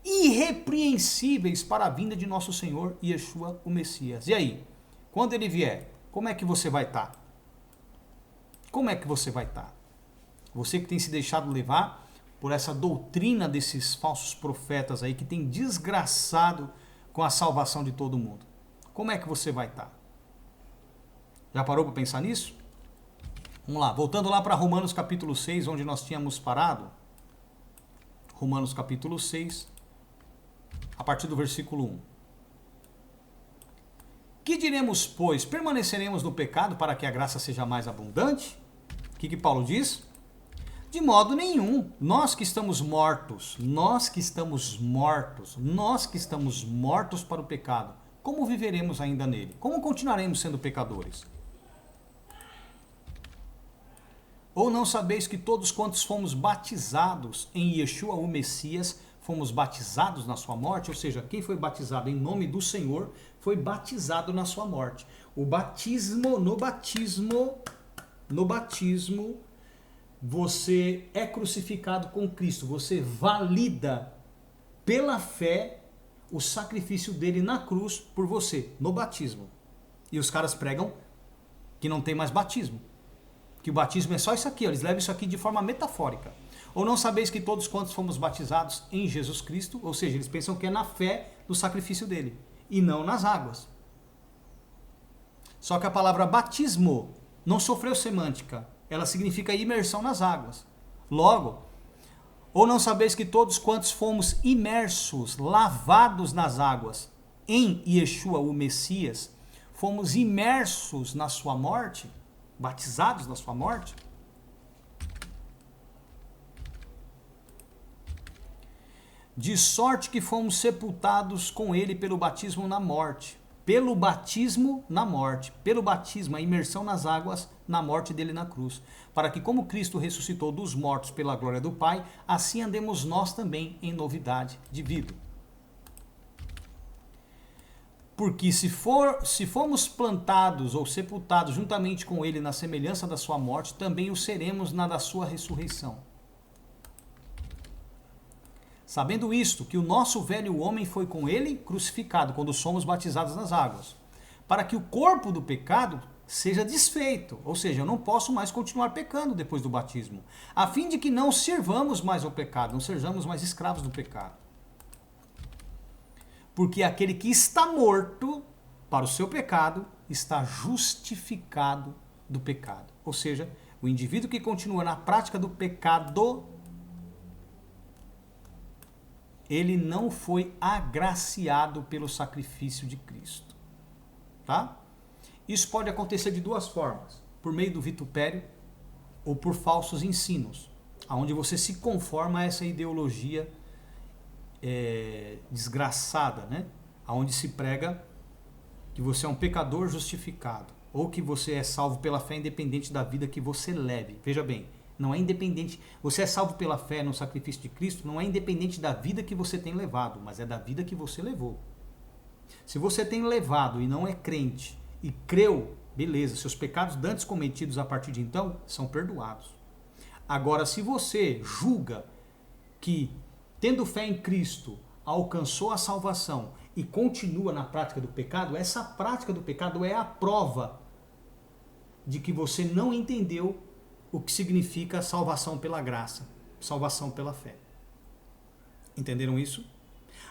irrepreensíveis para a vinda de nosso Senhor Yeshua, o Messias. E aí, quando ele vier, como é que você vai estar? Como é que você vai estar? Você que tem se deixado levar por essa doutrina desses falsos profetas aí que tem desgraçado com a salvação de todo mundo. Como é que você vai estar? Já parou para pensar nisso? Vamos lá, voltando lá para Romanos capítulo 6, onde nós tínhamos parado. Romanos capítulo 6, a partir do versículo 1. Que diremos, pois? Permaneceremos no pecado para que a graça seja mais abundante? O que Paulo diz? De modo nenhum. Nós que estamos mortos para o pecado, como viveremos ainda nele? Como continuaremos sendo pecadores? Ou não sabeis que todos quantos fomos batizados em Yeshua, o Messias, fomos batizados na sua morte? Ou seja, quem foi batizado em nome do Senhor foi batizado na sua morte. O batismo, no batismo, você é crucificado com Cristo. Você valida pela fé o sacrifício dele na cruz por você, no batismo. E os caras pregam que não tem mais batismo. Que o batismo é só isso aqui, eles levam isso aqui de forma metafórica. Ou não sabeis que todos quantos fomos batizados em Jesus Cristo, ou seja, eles pensam que é na fé do sacrifício dele, e não nas águas. Só que a palavra batismo não sofreu semântica, ela significa imersão nas águas. Logo, ou não sabeis que todos quantos fomos imersos, lavados nas águas, em Yeshua, o Messias, fomos imersos na sua morte, batizados na sua morte? De sorte que fomos sepultados com ele pelo batismo na morte. Pelo batismo na morte. Pelo batismo, a imersão nas águas, na morte dele na cruz. Para que, como Cristo ressuscitou dos mortos pela glória do Pai, assim andemos nós também em novidade de vida. Porque se fomos plantados ou sepultados juntamente com ele na semelhança da sua morte, também o seremos na da sua ressurreição. Sabendo isto, que o nosso velho homem foi com ele crucificado, quando somos batizados nas águas, para que o corpo do pecado seja desfeito, ou seja, eu não posso mais continuar pecando depois do batismo, a fim de que não sirvamos mais ao pecado, não sejamos mais escravos do pecado. Porque aquele que está morto para o seu pecado está justificado do pecado. Ou seja, o indivíduo que continua na prática do pecado, ele não foi agraciado pelo sacrifício de Cristo. Tá? Isso pode acontecer de duas formas: por meio do vitupério ou por falsos ensinos, onde você se conforma a essa ideologia desgraçada, né? Onde se prega que você é um pecador justificado, ou que você é salvo pela fé independente da vida que você leve. Veja bem, não é independente, você é salvo pela fé no sacrifício de Cristo, não é independente da vida que você tem levado, mas é da vida que você levou. Se você tem levado e não é crente, e creu, beleza, seus pecados dantes cometidos a partir de então são perdoados. Agora, se você julga que, tendo fé em Cristo, alcançou a salvação e continua na prática do pecado, essa prática do pecado é a prova de que você não entendeu o que significa salvação pela graça, salvação pela fé. Entenderam isso?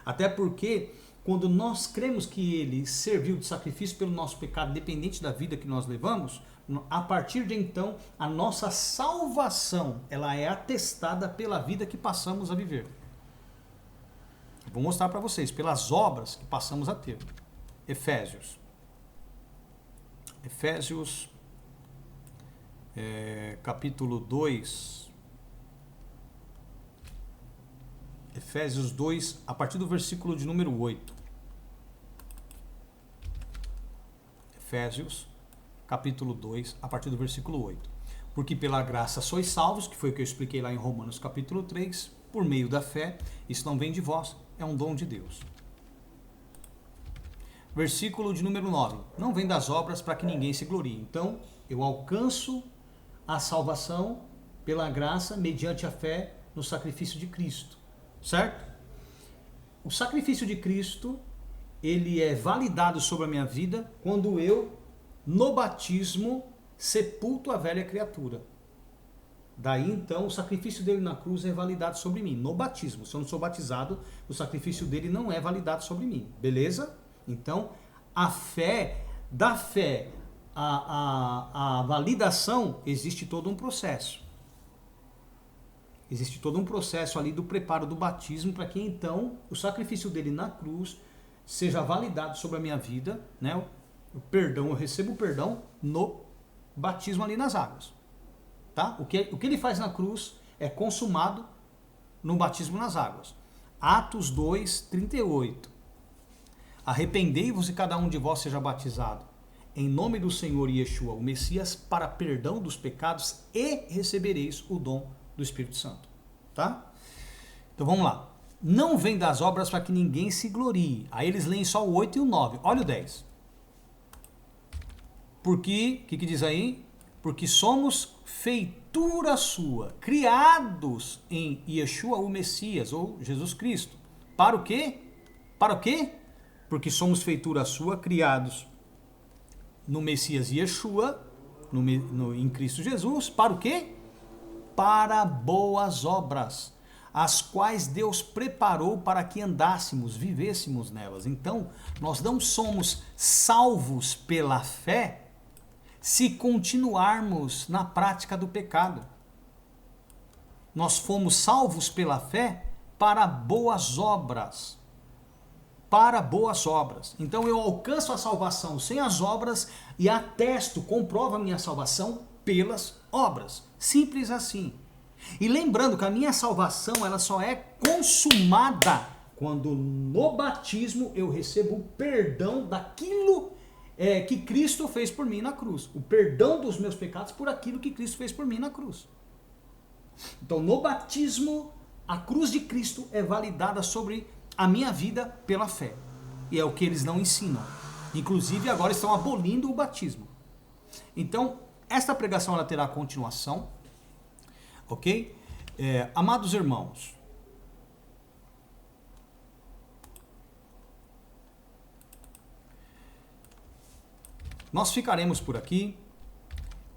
Até porque, quando nós cremos que ele serviu de sacrifício pelo nosso pecado, dependente da vida que nós levamos, a partir de então, a nossa salvação, ela é atestada pela vida que passamos a viver. Vou mostrar para vocês, pelas obras que passamos a ter. Efésios, capítulo 2. Efésios 2, a partir do versículo de número 8. Efésios, capítulo 2, a partir do versículo 8. Porque pela graça sois salvos, que foi o que eu expliquei lá em Romanos capítulo 3, por meio da fé, isso não vem de vós, é um dom de Deus. versículo de número 9. Não vem das obras para que ninguém se glorie. Então, eu alcanço a salvação pela graça mediante a fé no sacrifício de Cristo, certo? O sacrifício de Cristo, ele é validado sobre a minha vida quando eu, no batismo, sepulto a velha criatura. Daí então o sacrifício dele na cruz é validado sobre mim, no batismo. Se eu não sou batizado, o sacrifício dele não é validado sobre mim, beleza? Então, a fé, da fé, a validação, existe todo um processo. Existe todo um processo ali do preparo do batismo para que então o sacrifício dele na cruz seja validado sobre a minha vida, né? O perdão, eu recebo o perdão no batismo ali nas águas. Tá? O que ele faz na cruz é consumado no batismo nas águas. Atos 2, 38. Arrependei-vos e cada um de vós seja batizado em nome do Senhor Yeshua, o Messias, para perdão dos pecados e recebereis o dom do Espírito Santo. Tá? Então vamos lá. Não vem das obras para que ninguém se glorie. Aí eles leem só o 8 e o 9. Olha o 10. Porque, o que diz aí? Porque somos feitura sua, criados em Yeshua, o Messias, ou Jesus Cristo. Para o quê? Para o quê? Porque somos feitura sua, criados no Messias Yeshua, em Cristo Jesus. Para o quê? Para boas obras, as quais Deus preparou para que andássemos, vivêssemos nelas. Então, nós não somos salvos pela fé se continuarmos na prática do pecado. Nós fomos salvos pela fé para boas obras. Para boas obras. Então eu alcanço a salvação sem as obras e atesto, comprovo a minha salvação pelas obras. Simples assim. E lembrando que a minha salvação ela só é consumada quando no batismo eu recebo o perdão daquilo que Cristo fez por mim na cruz. O perdão dos meus pecados por aquilo que Cristo fez por mim na cruz. Então, no batismo, a cruz de Cristo é validada sobre a minha vida pela fé. E é o que eles não ensinam. Inclusive, agora estão abolindo o batismo. Então, esta pregação ela terá continuação. Ok? Amados irmãos, nós ficaremos por aqui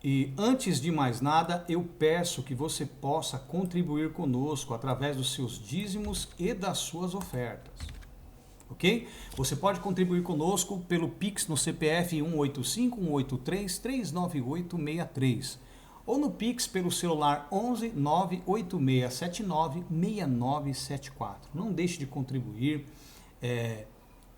e antes de mais nada eu peço que você possa contribuir conosco através dos seus dízimos e das suas ofertas, ok? Você pode contribuir conosco pelo Pix no CPF 185-183-398-63 ou no Pix pelo celular 11 98679 6974. Não deixe de contribuir,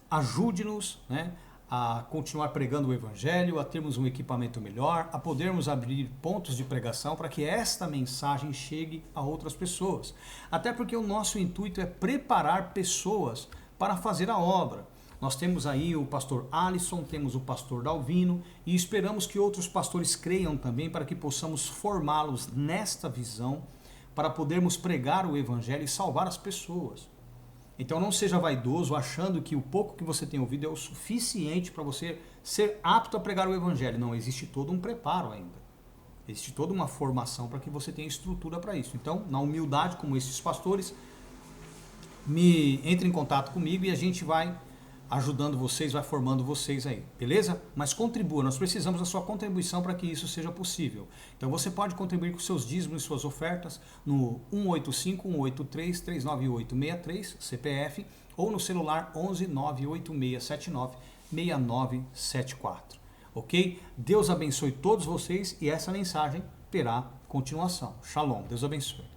ajude-nos, né, a continuar pregando o Evangelho, a termos um equipamento melhor, a podermos abrir pontos de pregação para que esta mensagem chegue a outras pessoas. Até porque o nosso intuito é preparar pessoas para fazer a obra. Nós temos aí o pastor Alisson, temos o pastor Dalvino e esperamos que outros pastores creiam também para que possamos formá-los nesta visão para podermos pregar o Evangelho e salvar as pessoas. Então não seja vaidoso achando que o pouco que você tem ouvido é o suficiente para você ser apto a pregar o Evangelho. Não, existe todo um preparo ainda. Existe toda uma formação para que você tenha estrutura para isso. Então, na humildade, como esses pastores, entre em contato comigo e a gente vai ajudando vocês, vai formando vocês aí, beleza? Mas contribua, nós precisamos da sua contribuição para que isso seja possível. Então você pode contribuir com seus dízimos e suas ofertas no 185-183-398-63, CPF, ou no celular 11 98679 6974, ok? Deus abençoe todos vocês e essa mensagem terá continuação. Shalom, Deus abençoe.